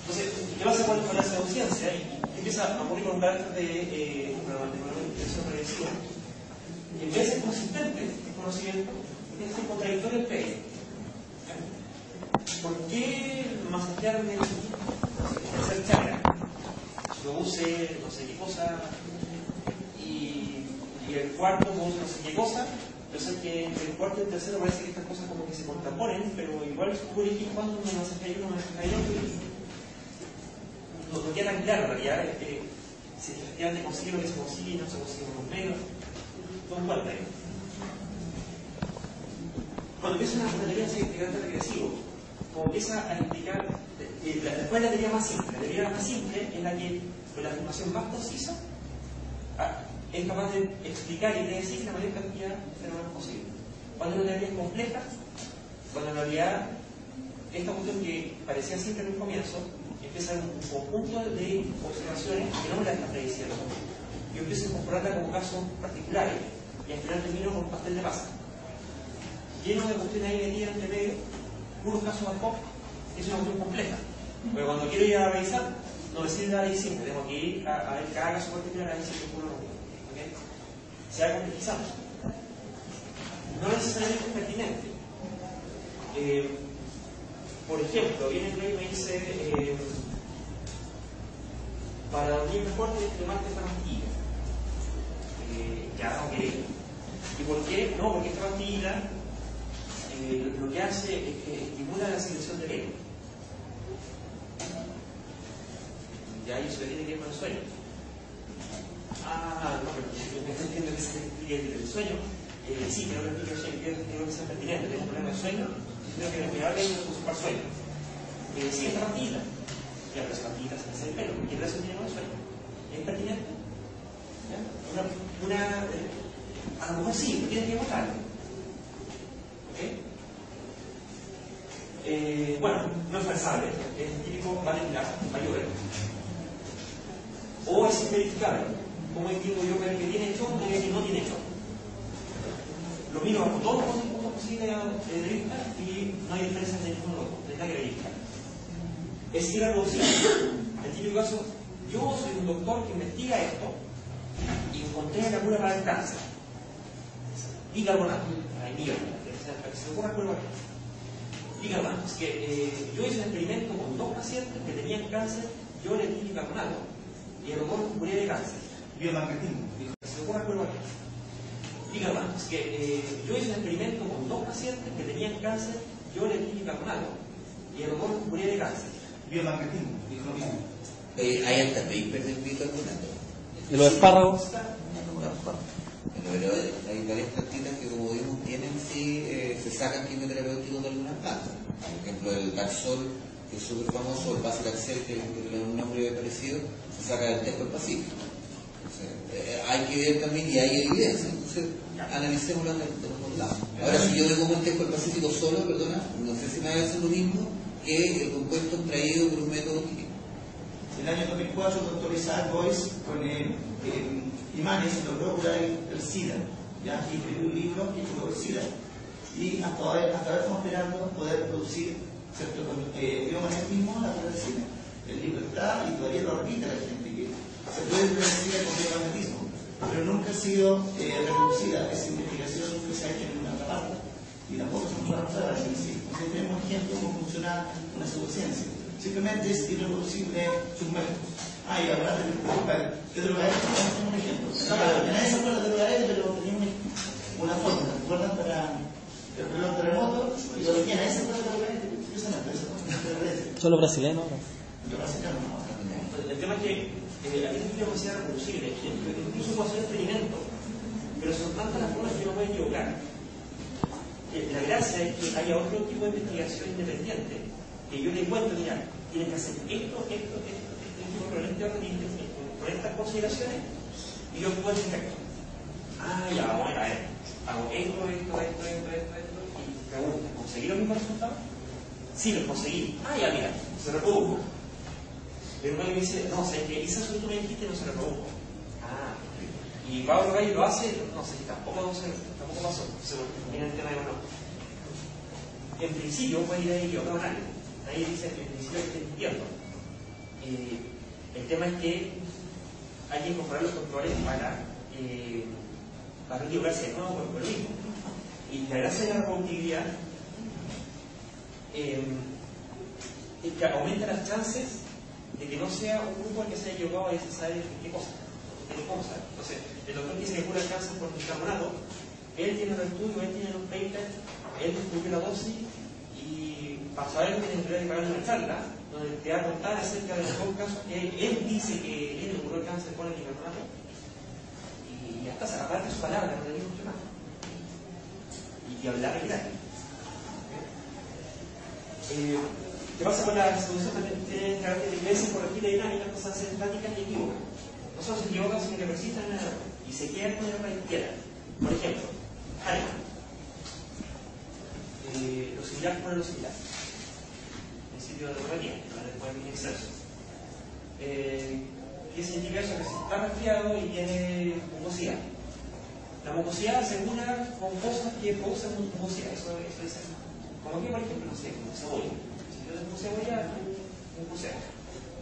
Entonces, ¿qué pasa con la pseudociencia? Y empieza a ocurrir con un carácter de intención regresiva. Y en vez de ser consistente, el conocimiento es ser contradictorio el pegue. ¿Por qué masajearme el tercer chakra? Yo use no sé qué cosa y el cuarto yo use no sé qué cosa. Yo sé que el cuarto y el tercero parece que estas cosas como que se contraponen, pero igual descubro que cuando me masajea uno, me masajea otro. No queda tan claro en realidad si efectivamente consigue lo que se consigue y no se consigue con los medios. Todo en cuenta ahí. Cuando empieza una teoría de carácter regresivo, como empieza a explicar, después la teoría más simple. La teoría más simple es la que, con la afirmación más concisa, es capaz de explicar y predecir la mayor cantidad de fenómenos posibles. Cuando una teoría es compleja, cuando en realidad esta cuestión que parecía simple en un comienzo, empieza en un conjunto de observaciones que no me la están prediciendo. Yo empiezo a incorporarla como casos particulares y al final termino con un pastel de masa. Lleno de cuestiones ahí metidas entre medio, puros casos ad hoc, es una cuestión compleja. Pero cuando quiero ir a revisar, no me sirve la ley simple, tengo que ir a ver cada caso particular, ahí sí que puro lo mismo. ¿Okay? Se va complejizando. No necesariamente es pertinente. Por ejemplo, viene el y me dice, para dormir mejor tienes que tomarte esta pastilla. Ya, ok. ¿Y por qué? No, porque esta pastilla lo que hace es que estimula la secreción de pelo. Ya, y eso tiene que ver con el sueño. Ah, no, pero yo no entiendo que se explique el sueño. Sí, creo que el sueño creo que sea pertinente. Tengo un problema de sueño, creo que me hable y no uso para el sueño. Sí, esta pastilla. Ya, pero esa pastilla se hace el pelo. ¿Qué relación tiene con el sueño? ¿Es pertinente? ¿Ya? A lo mejor sí, pero tiene que votarlo. ¿Ok? Bueno, no es falsable, es típico, vale mirar, va a llover. O es inverificable. ¿Cómo entiendo yo que tiene hecho o que no tiene hecho? Lo miro bajo todos los puntos posibilidades de vista y no hay diferencias de ningún otro, de nada que verificar. Es irreproducible. El típico caso, yo soy un doctor que investiga esto y encontré la cura para el cáncer. Bicarbonato, hay millones, que se ocurra cura para el cáncer. Bicarbonato, es que yo hice un experimento con 2 pacientes que tenían cáncer, yo les di bicarbonato y el doctor murió de cáncer. Biomagnetismo. Se ocurra cura para el cáncer. Bicarbonato, es que yo hice un experimento con 2 pacientes que tenían cáncer, yo les di bicarbonato y el doctor murió de cáncer. Biomagnetismo, dijo lo mismo. Hay hasta paper del bicarbonato. ¿Y los espárragos? Pero hay varias plantitas que, como vimos, tienen se sacan quimioterapéuticos de algunas plantas. Por ejemplo, el taxol, que es súper famoso, el paclitaxel, que tiene un nombre parecido, se saca del tejo del Pacífico. Entonces, hay que ver también, y hay evidencia. Entonces, analicémoslo de los dos lados. Ahora, si yo le como el tejo del Pacífico solo, perdona, no sé si me va a hacer lo mismo que el compuesto extraído por un método químico. En el año 2004, el doctor Isaac Boyce, con imanes, logró curar el SIDA. Ya, y escribió un libro que curó el SIDA. Y hasta ahora estamos esperando poder producir cierto biomagnetismo a la cura del SIDA. El libro está y todavía lo repite la gente, que se puede curar el SIDA con biomagnetismo, pero nunca ha sido reproducida. Esa investigación nunca se ha hecho en ninguna otra parte. Y tampoco se nos va a mostrar así. Entonces tenemos ejemplo de cómo funciona una pseudociencia. Simplemente es irreproducible sus métodos. Y hablar de Drogaedes, tenemos un ejemplo. Nadie se acuerda de Drogaedes, pero tenía una fórmula. ¿Recuerdan para el terremoto? Y lo que nadie se acuerda de Drogaedes. ¿Son los brasileños? Los brasileños no. El tema es que aquí no quiero que sea reproducible. Incluso puedo hacer experimento, pero son tantas las formas que no puedo equivocar. La gracia es que haya otro tipo de investigación independiente que yo le cuento, mira, tienes que hacer esto, con este orden, con estas consideraciones, y yo puedo hacer esto. Ya, vamos a ver, hago esto, y pregunto, ¿conseguí los mismos resultados? Sí, los conseguí. Ya, mira, se reprodujo. Pero uno me dice, no, sé que esa solución que me dijiste no se reprodujo. Y Pablo Gallo lo hace, no sé, tampoco pasó. Viene el tema de uno. En principio puede ir ahí otro análisis. Ahí dice que en principio estoy mintiendo. El tema es que hay que incorporar los controles para no equivocarse de nuevo por lo mismo. Y la gracia de la reproductividad es que aumenta las chances de que no sea un grupo el que se haya equivocado y se sabe qué cosa. Entonces, el doctor dice que cura el cáncer por bicarbonato, él tiene los estudios, él tiene los papers, él descubrió la dosis, y para saber que tiene que pagar una charla donde te va a contar acerca de los dos casos que él dice que él le curó el cáncer con el bicarbonato, y ya está, aparte de su palabra, no le digo mucho más. Y hablar es gratis. ¿Qué pasa con la solución? También tiene carácter de veces corregir la dinámica, cosas estáticas y equívocas. No solo se equivocan, sino que persisten en el error y se quedan con el error y quieran. Por ejemplo, Hahnemann. Lo similar pone lo similar. Principio de homeopatía, que no después viene excelso. ¿Qué significa eso? Que si está resfriado y tiene mucosidad. La mucosidad se une con cosas que producen mucosidad. Eso dice. Como que, por ejemplo, no sé, como cebolla. Si yo tengo cebolla, mucosidad.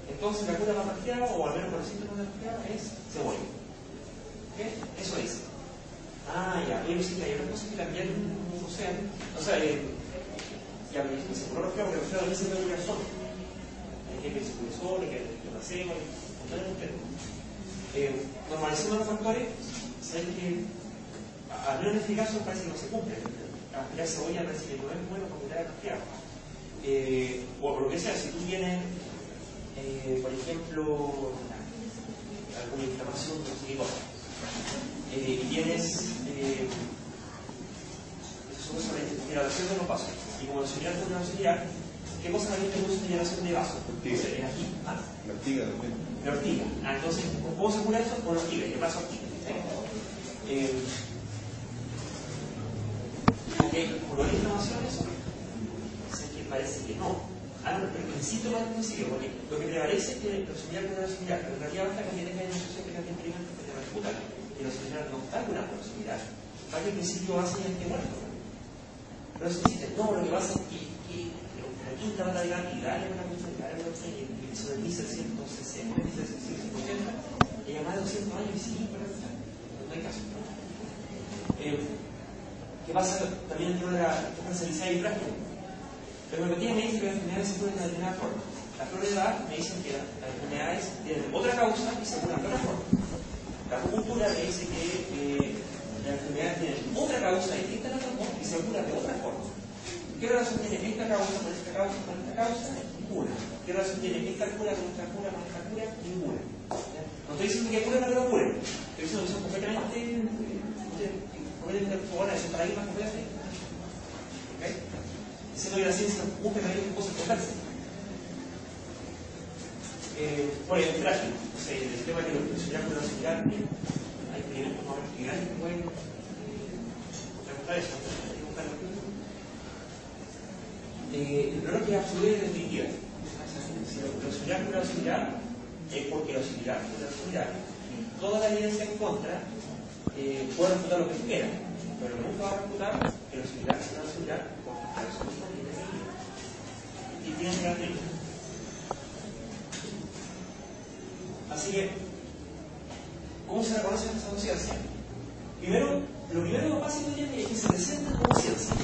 Entonces la cura para resfriado, o al menos para el síntoma de resfriado, es cebolla. ¿Qué? Eso dice. Ya, pero sí que hay otras cosas que también mucosean. O sea, ya me dicen que se curó resfriado, porque el resfriado también se puede curar solo. Hay que se cure solo, hay que placebo, normalizando los factores, saben que al menos en este caso parece que no se cumple. Aspirar cebolla parece que no es bueno para curar el resfriado. O por lo que sea, si tú tienes, por ejemplo, alguna inflamación, no sé qué cosa, y tienes sobre generación de los vasos, y como señalar con una auxiliar, ¿qué cosa también produce generación de vasos? Entonces, aquí, la ortiga también. La ortiga. Entonces, ¿cómo se cura esto? Con la ortiga, ¿qué pasa ortiga? ¿Por la inflamación eso? Que parece que no. Pero en síntoma del principio, porque lo que prevalece es que los señales no es similar, pero en realidad basta que tenga una infección que también experimenta que te refuta, que los señales no están curando los similares, para que el principio base ya esté muerto. pero eso existe. No, lo que pasa es que la quinta batalla de Italia, una cosa de Italia, eso de 1760, 1780, lleva más de 200 años y sí, pero no hay caso. ¿Qué pasa también dentro de la especialidad y práctica? Pero me me dice que las enfermedades se pueden de determinada forma. La flor de edad me dicen que las enfermedades tienen otra causa y se curan de otra forma. La acupuntura me dice que las enfermedades tienen otra causa distinta a la otra y se curan de otra forma. ¿Qué relación tiene esta causa con esta causa con esta causa? Ninguna. ¿Qué relación tiene esta cura con esta cura con esta cura? Ninguna. No estoy diciendo que cura no que no cure. Estoy diciendo que son completamente fuera de ese paradigma completamente. ¿Okay? Diciendo que la ciencia busca también cosas complejas. Por ejemplo, frágil. O sea, el tema que lo similar con lo similar, hay experimentos más grandes que pueden preguntar eso. El problema es que es absoluta y definitiva. Si lo similar con lo similar, es porque lo similar con lo similar, toda la evidencia en contra puede refutar lo que quiera, pero nunca va a refutar que lo similar con lo similar, porque eso mismo tiene sentido. Y tiene características. Así que, ¿cómo se reconoce esta ciencia? Primero, lo primero que pasa es que se presentan como ciencia.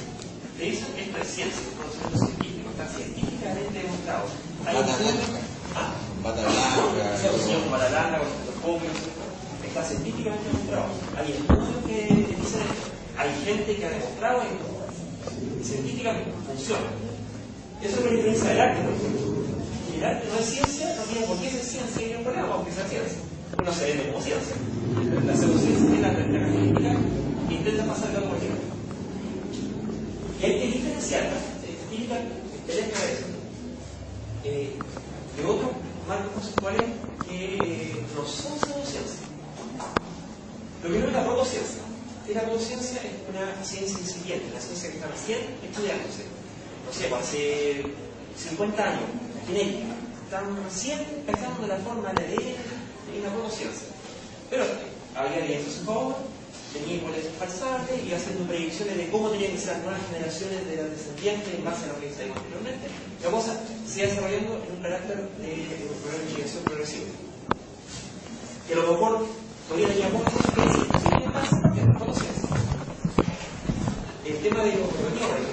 Le dicen esto es ciencia, es conocimiento científico, está científicamente demostrado. Hay Bata blanca. Bata blanca, con los copios, está científicamente demostrado. Hay estudios que dicen esto. Hay gente que ha demostrado esto. Científicamente funciona. Eso es la diferencia del arte, por ejemplo. El arte no es ciencia, no tiene por qué ser ciencia y no hay problema aunque sea ciencia. Uno se vende como ciencia. La pseudociencia tiene la característica que intenta pasar el lado cualquiera. Y hay que diferenciarla. Científica que deja de eso. De otros marcos conceptuales que no son pseudociencia. Lo primero es la protociencia. La protociencia es una ciencia incipiente, una ciencia que está recién estudiándose. No sé, hace 50 años. Genética, están recién empezando la forma de ADN en la protociencia. Pero había evidencias en favor, tenía hipótesis falsables y haciendo predicciones de cómo tenían que ser las nuevas generaciones de los descendientes en base a lo que se anteriormente. La cosa se iba desarrollando en un carácter de investigación progresiva. Que a lo mejor todavía tenía muchos que decir, si bien más, que es la protociencia. El tema de los proteólogos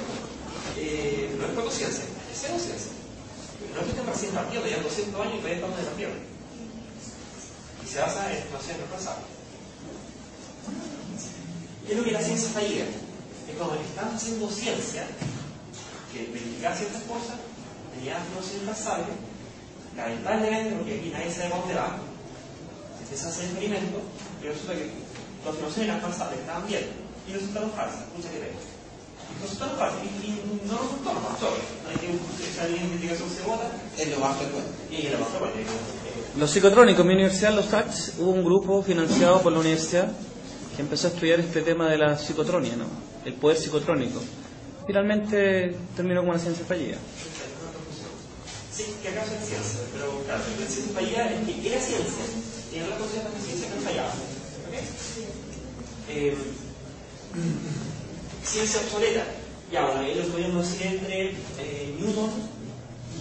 no es protociencia, es pseudociencia. No es que estén recién partidos, ya 200 años y todavía estamos de partido. Y se basa en estimaciones reemplazables. ¿Qué es lo que la ciencia fallida? Es cuando están haciendo ciencia, que verificar ciertas cosas, tenían estimaciones reemplazables, lamentablemente, porque aquí nadie sabe dónde va, se empieza a hacer experimentos, y resulta que las estimaciones eran falsables, estaban bien, y resultaron falsas, muchas que ver. Resultaron falsos y no resultó, no pasó. Hay que esa línea de investigación se vota. Es lo más frecuente. Y es lo más frecuente. Los psicotrónicos, en mi universidad, los FACS, hubo un grupo financiado por la universidad que empezó a estudiar este tema de la psicotronia, ¿no? El poder psicotrónico. Finalmente terminó como una ciencia fallida. Sí, que acaso es ciencia, pero claro, la ciencia fallida es que era ciencia y en la consideración de ciencia que fallaba. ¿Okay? Ciencia obsoleta. Ya, bueno, ellos podrían decir entre Newton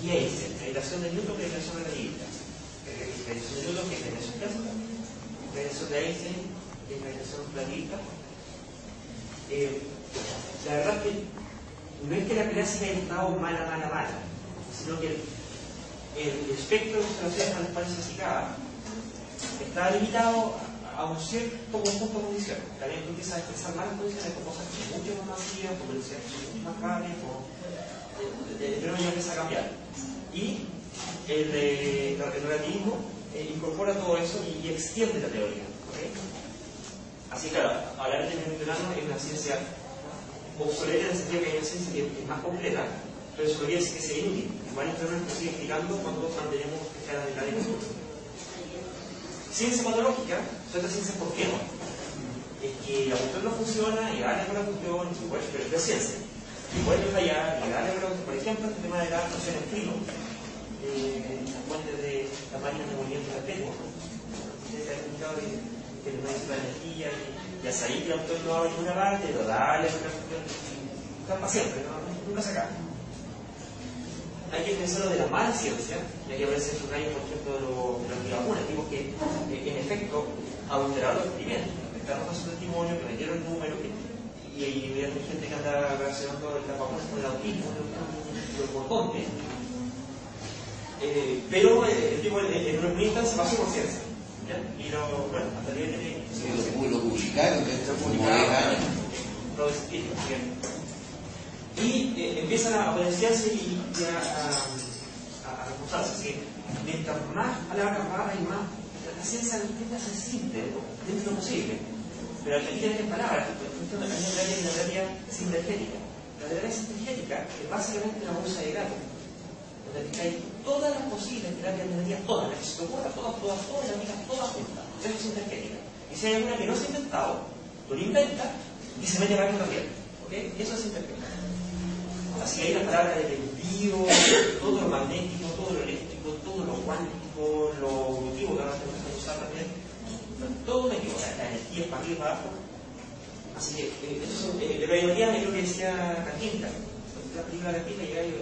y Einstein. Gravitación de Newton y gravitación relativista. Gravitación de Newton que es gravitación clásica. Gravitación de Einstein que es gravitación relativista. La verdad es que no es que la clásica haya estado mala, sino que el espectro de observaciones a las cuales se aplicaba está limitado a un cierto conjunto de condiciones. También tú empiezas a expresar malas condiciones con cosas que son mucho más masivas, con velocidades mucho más rápidas, el fenómeno empieza a cambiar. Y el relativismo incorpora todo eso y extiende la teoría. ¿Okay? Así que, claro, hablar de plano es una ciencia obsoleta en el sentido que hay una ciencia que es más completa, pero eso no quiere decir que sea inútil. Igual el fenómeno se sigue explicando cuando mantenemos escalas de cadena. Ciencia patológica son estas ciencias por qué no. Es que la cuestión no funciona y darle con la cuestión, pero es ciencia. Y puede fallar y darle con la cuestión. Por ejemplo, este tema de la noción en filo, las fuentes de las máquinas de movimiento perpetuo. Ustedes se han escuchado que no necesita energía y a salir que el autor no va a ninguna parte, pero dale con la cuestión. están para siempre, nunca se acaban. Hay que pensarlo de la mala ciencia, y aquí aparecen esos rayos, por ejemplo, de los antivacunas, tipos que en efecto adulteraron los experimentos, afectaron a su testimonio, que metieron números, y hay gente que anda relacionando las vacunas con el autismo, el porconte. Pero el tipo en una instancia pasó por ciencia. ¿Ya? Y bueno, hasta el día de hoy lo publicaron, lo publicaron. Todo ese tipo, y empiezan a potenciarse y a reforzarse. Así que mientras más palabras raras y más, la ciencia intenta ser simple dentro de lo posible. Pero aquí tienes palabras, la teoría sintergética. La teoría sintergética es básicamente una bolsa de gato, donde hay todas las posibles terapias de energía, todas las que se te ocurran, todas las amigas, todas juntas. Eso es sintergética. Y si hay alguna que no se ha inventado, tú lo inventas y se mete para que también. ¿Okay? Eso es sintergética. Así que hay las palabras del envío, todo lo magnético, todo lo eléctrico, todo lo cuántico, lo evolutivo, que ahora tenemos que usar también. Todo me equivoco, la energía es para arriba y para abajo. Así que, eso de biología es lo que decía Cantinta. La película de Cantinta llega y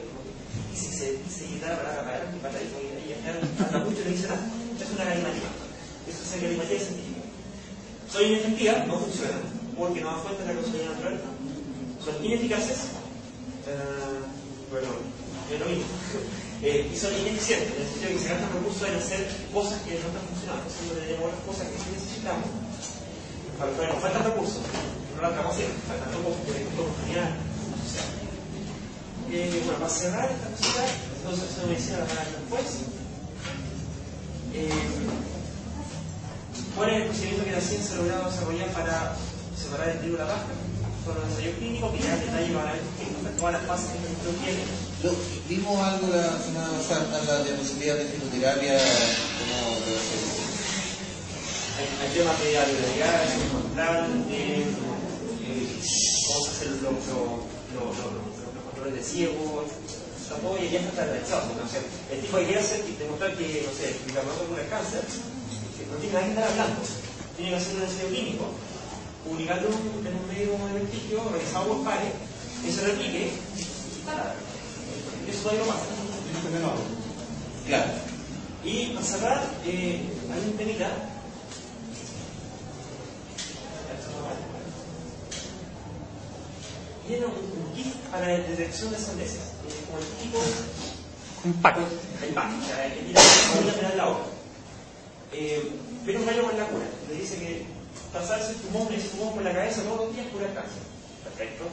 se quitar la palabra para adelante y para atrás, y hasta mucho le dice nada. Es una galimatía. Eso es galimatía científica. Son inefectivas, no funcionan, porque no dan cuenta de la causalidad natural. Son ineficaces. Bueno, es lo mismo. Y son ineficientes, en el sentido de que se gastan recursos en hacer cosas que no están funcionando. Entonces, tenemos las cosas que sí necesitamos. A lo mejor nos faltan recursos, no las estamos haciendo, faltan oportunidades sociales. Bueno, para cerrar esta cosita, entonces eso me decía la palabra después. ¿Cuál es el procedimiento que la ciencia ha logrado desarrollar para separar el trigo de la paja? Con los ensayos clínicos, que ya en detalle van a ver todas las fases que esto tiene. Vimos algo la semana pasada en la diapositiva de fitoterapia, como hay temas de alveolaridad, de control, cómo se hacen los controles de ciego, tampoco ya está realizado. O sea, el tipo que quiere hacer y demostrar que, no sé, el bicarbonato cura el cáncer, no tiene nada que estar hablando, tiene que hacer un ensayo clínico, publicarlo en un medio de prestigio, realizado por pares, que se replique y para. Eso todavía no pasa. Claro. Y para cerrar, hay un temita. Viene un kit para la detección de sandeces, como el tipo. Un pack. El pack, o sea, que tira la penal la hoja. Pero un gallo con la cura, le dice que pasarse ese tumor por la cabeza todos los días cura el cáncer. Perfecto.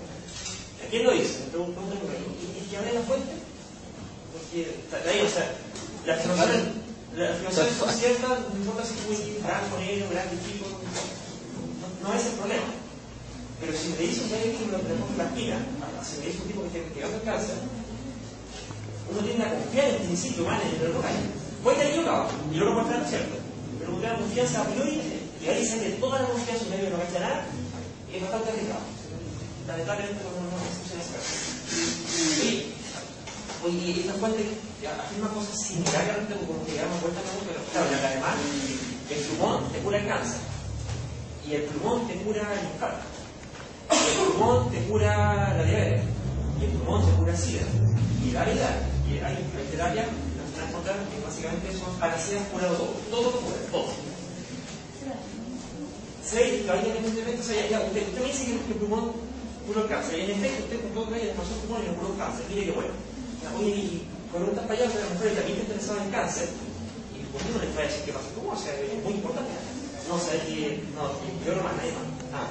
¿A quién lo dice? Me pregunto un gallo. ¿Y que abre la fuente? Porque está ahí, o sea, las afirmaciones son ciertas, no importa si es blanco, negro, grande, chico, no es el problema. Pero si me dice un gallo que me lo pongo en la espina, si me dice un tipo que está investigando el cáncer, uno tiende a confiar en el principio, ¿vale? Pero no cae. Puede estar equivocado, y luego puede estar cierto. Pero porque la confianza a priori, y ahí sale toda la confianza en medio que no cacha nada, es bastante arriesgado. Lamentablemente no funciona así. Oye, esta fuente afirma cosas similares como que damos vuelta a la pregunta, pero claro, además, el plumón te cura el cáncer, y el plumón te cura el infarto, y el plumón te cura la diabetes, y el plumón te cura el SIDA, y la realidad, y hay terapias que básicamente son panaceas curado todo cura, todo. Sí, evidentemente, o sea, usted me dice que el plumón cura el cáncer, y en efecto usted compró otra vez demasiado pulmón y no curó el cáncer, mire que bueno. Oye, y preguntas para allá, a lo mejor también está interesado en cáncer, y por qué no les va a decir qué pasa tú, o sea, es muy importante. No, o sea, que no, yo no más, nadie más.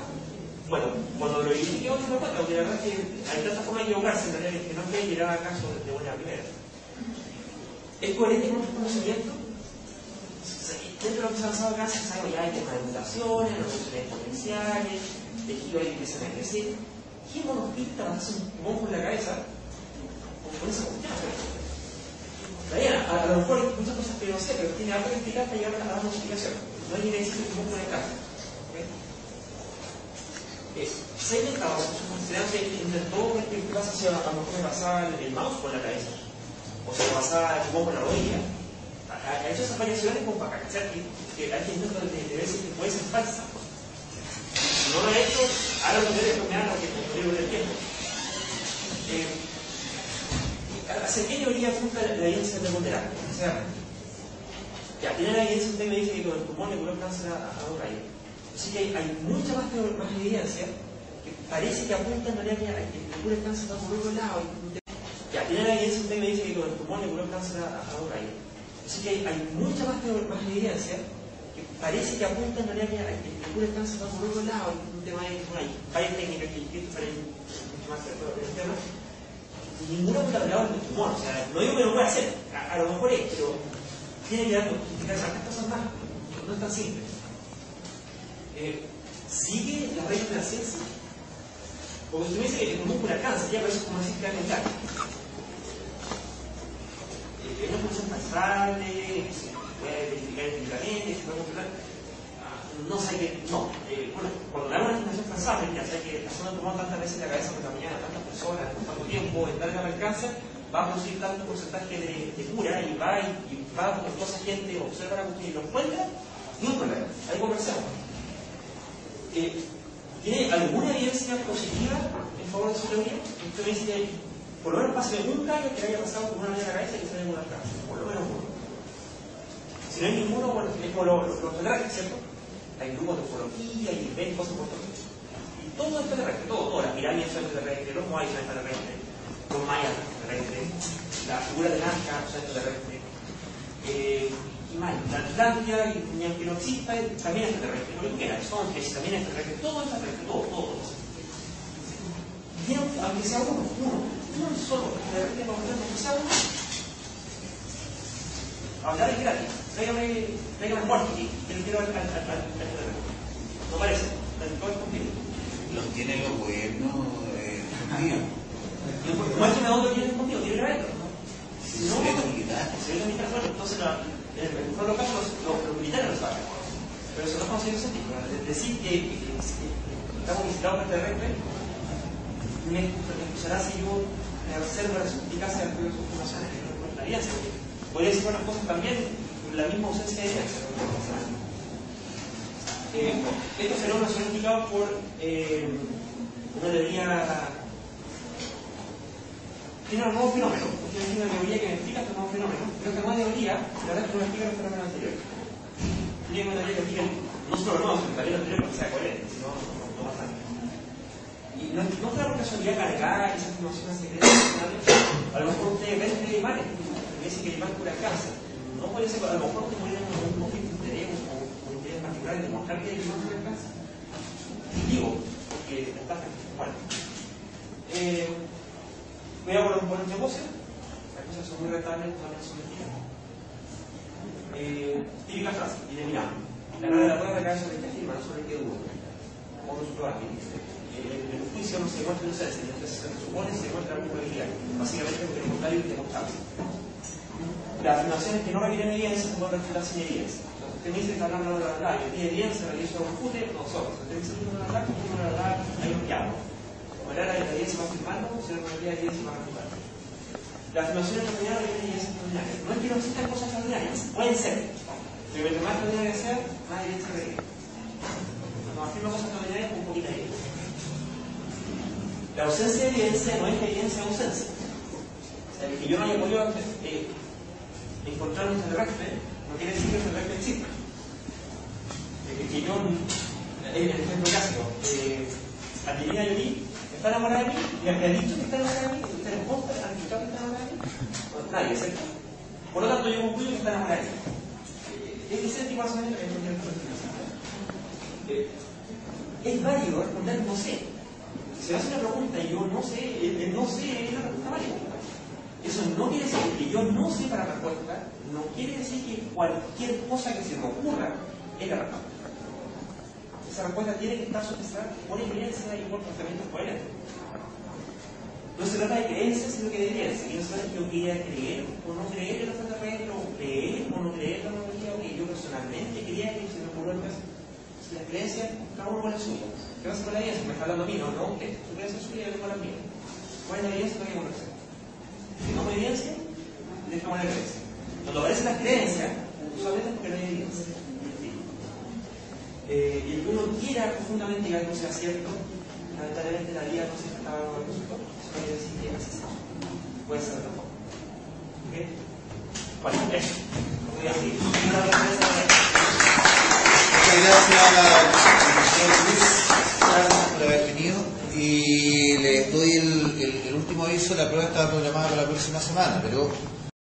Bueno, cuando lo identifiqué, yo me cuenta, porque la verdad es que hay tantas formas de equivocarse, en realidad, que no es que llegar a caso de buena primera. ¿Es coherente con nuestro conocimiento? Dentro de lo que se ha avanzado acá, se sabe ya hay temas de mutaciones, revoluciones exponenciales, tejidos que empiezan a crecer. ¿Quién nos pinta para hacer un pulmón por la cabeza? Con esa cuestión. A lo mejor hay muchas cosas que no sé, pero tiene algo que explicar para llegar a dar una explicación. No hay ni que decir que no puede estar. Se ha inventado, se intentó que pasa si a lo mejor me pasaba el mouse por la cabeza, o se me pasaba el pulmón por la rodilla. Ha hecho esas variaciones como para cachar que hay que intentar de ver si puede ser falsa. Si no lo ha hecho, ahora lo que me haga lo que me digo del tiempo. teoría apunta la evidencia preponderante? O sea, ya tiene la evidencia, usted me dice que con el pulmón le curó cáncer a dos rayos. Así que hay mucha más evidencia que parece que apunta en realidad que le cura el cáncer por otro lado. Ya tiene la evidencia, usted me dice que con el pulmón le curó cáncer a dos rayos. Así que hay mucha más evidencia que parece que apunta en realidad que le cura el cáncer por otro lado. Un tema de varias técnicas que para mucho más el tema. Ninguna puta hablaba del tumor, o sea, no digo que no pueda hacer, a lo mejor es, pero tiene que dar justificarse a cosas más, no es tan simple. ¿Sigue las reglas de la ciencia? Porque si me dice que el pulmón cura cáncer, ya parece como decir que hay un cáncer. Es una función pasable, que se puede verificar empíricamente, que se puede controlar. No sé qué, no. Bueno, cuando le hago una estimación pensable, ya sé que la zona del pulmón tantas veces en la cabeza por la mañana, tantas personas, tanto tiempo, en tal cáncer, va a producir tanto porcentaje de cura y va por toda esa gente, observa la cuestión y lo encuentra, no hay problema, hay conversión. ¿Tiene alguna evidencia positiva en favor de su teoría? Usted me dice que por lo menos pase un gallo que haya pasado por una vez en la cabeza y que se haya una cáncer, por lo menos uno. Si no hay ninguno, bueno, es como los terrestres, ¿cierto? Hay grupos de ufología y ven cosas por todo. Y todo es terrestre, todo. Las pirámides son extraterrestres, los moais son extraterrestres, los mayas son extraterrestres, la figura de Nazca son extraterrestres, y más, la Atlántida y aunque no exista, también es extraterrestre, lo que quiera, son también es extraterrestre, todo es extraterrestre, todo. Vieron, aunque sea uno solo extraterrestre, aunque sea uno, hablar es gratis. Tráigame muerto aquí, que lo quiero al no parece, todo es contigo. Los tiene los gobiernos escondidos. Muéstrame dónde lo tienen contigo, tiene que verlo. Si no, es militar. Si es militar, bueno, entonces en el mejor de los casos los militares lo saben. Pero eso no es conseguir sentido. Decir que estamos visitados por extraterrestres me excusará si yo observo la suspicacia de sus formaciones que no es la alianza. Podría decir buenas cosas también. La misma ausencia de evidencia. Estos fenómenos son explicados por una teoría. Tiene un nuevo fenómeno. Tiene una teoría que me explica este nuevo fenómeno. Pero esta nueva teoría, la verdad es que no me explica los fenómenos anteriores. Tiene una teoría que explica no solo los nuevos, sino también los anteriores para que sea coherente, si no pasa nada. Y no es la casualidad cargar esas informaciones secretas. A lo mejor usted vende imanes, me dice que el imán cura cáncer. No puede ser, a lo mejor que murieran con un conflicto de interés o un interés particular de demostrar que el imán cura cáncer. Digo, porque está bueno. Voy a por el negocio. Las cosas son muy rentables, todas son mentiras. Típica frase, y terminamos. La nave de la prueba cae sobre el que afirma, no sobre el que duda. Como su prueba que dice. En el juicio no se demuestra inocencia, entonces se supone se demuestra culpabilidad. Básicamente porque lo contrario es demostrable. Las afirmaciones que no requieren evidencia se pueden refutar sin evidencia. Entonces, usted me dice que está hablando de la verdad, y tiene evidencia, realiza un refute, nosotros. Usted dice que no es la verdad, que no es la verdad, hay un diálogo. Como era la evidencia más afirmando, se le requiere evidencia más refutando. Las afirmaciones extraordinarias requieren evidencia extraordinaria. No es que no existan cosas extraordinarias, pueden ser. Pero mientras más extraordinaria sea, más evidencia requiere. Cuando afirma cosas extraordinarias, con un poquito de evidencia. La ausencia de evidencia no es la evidencia de ausencia. O sea, que yo no haya podido encontrar un extraterrestre no quiere decir que el extraterrestre exista. Que yo, el ejemplo clásico, Angelina Jolie está enamorada de mí y al que ha dicho que está enamorada de mí, ¿ustedes han escuchado que está enamorada de mí? Nadie, ¿cierto? Por lo tanto, yo concluyo que está enamorada de mí. Ese tipo de razonamiento es el es válido responder no sé. Si se hace una pregunta y yo no sé, el no sé es la respuesta válida. Eso no quiere decir que yo no sepa la respuesta, no quiere decir que cualquier cosa que se me ocurra es la respuesta. Esa respuesta tiene que estar sustentada por evidencia y por tratamientos coherentes. No se trata de creencia, sino que de evidencia. Y no se trata de que yo quiera creer o no creer en los extraterrestres, o creer o no creer en la tecnología, o que yo personalmente creía que se me ocurrió el caso. Si las creencias, cada uno con la suya. ¿Qué pasa con la evidencia? Me está hablando a mí, no usted. Su creencia es suya y yo tengo la mía. ¿Cuál es la evidencia? No hay que conocer. Si no hay evidencia, dejamos la creencia. Cuando aparecen las creencias, usualmente es porque no hay evidencia. Y el que uno quiera profundamente que algo sea cierto, lamentablemente la vida no se está dando el resultado. Eso quiere decir que es necesario. Puede ser de otra forma. Bueno, eso. Voy a seguir. Una referencia Muchas gracias, Luis, por haber venido. Y les doy el último aviso. La prueba estaba programada para la próxima semana, pero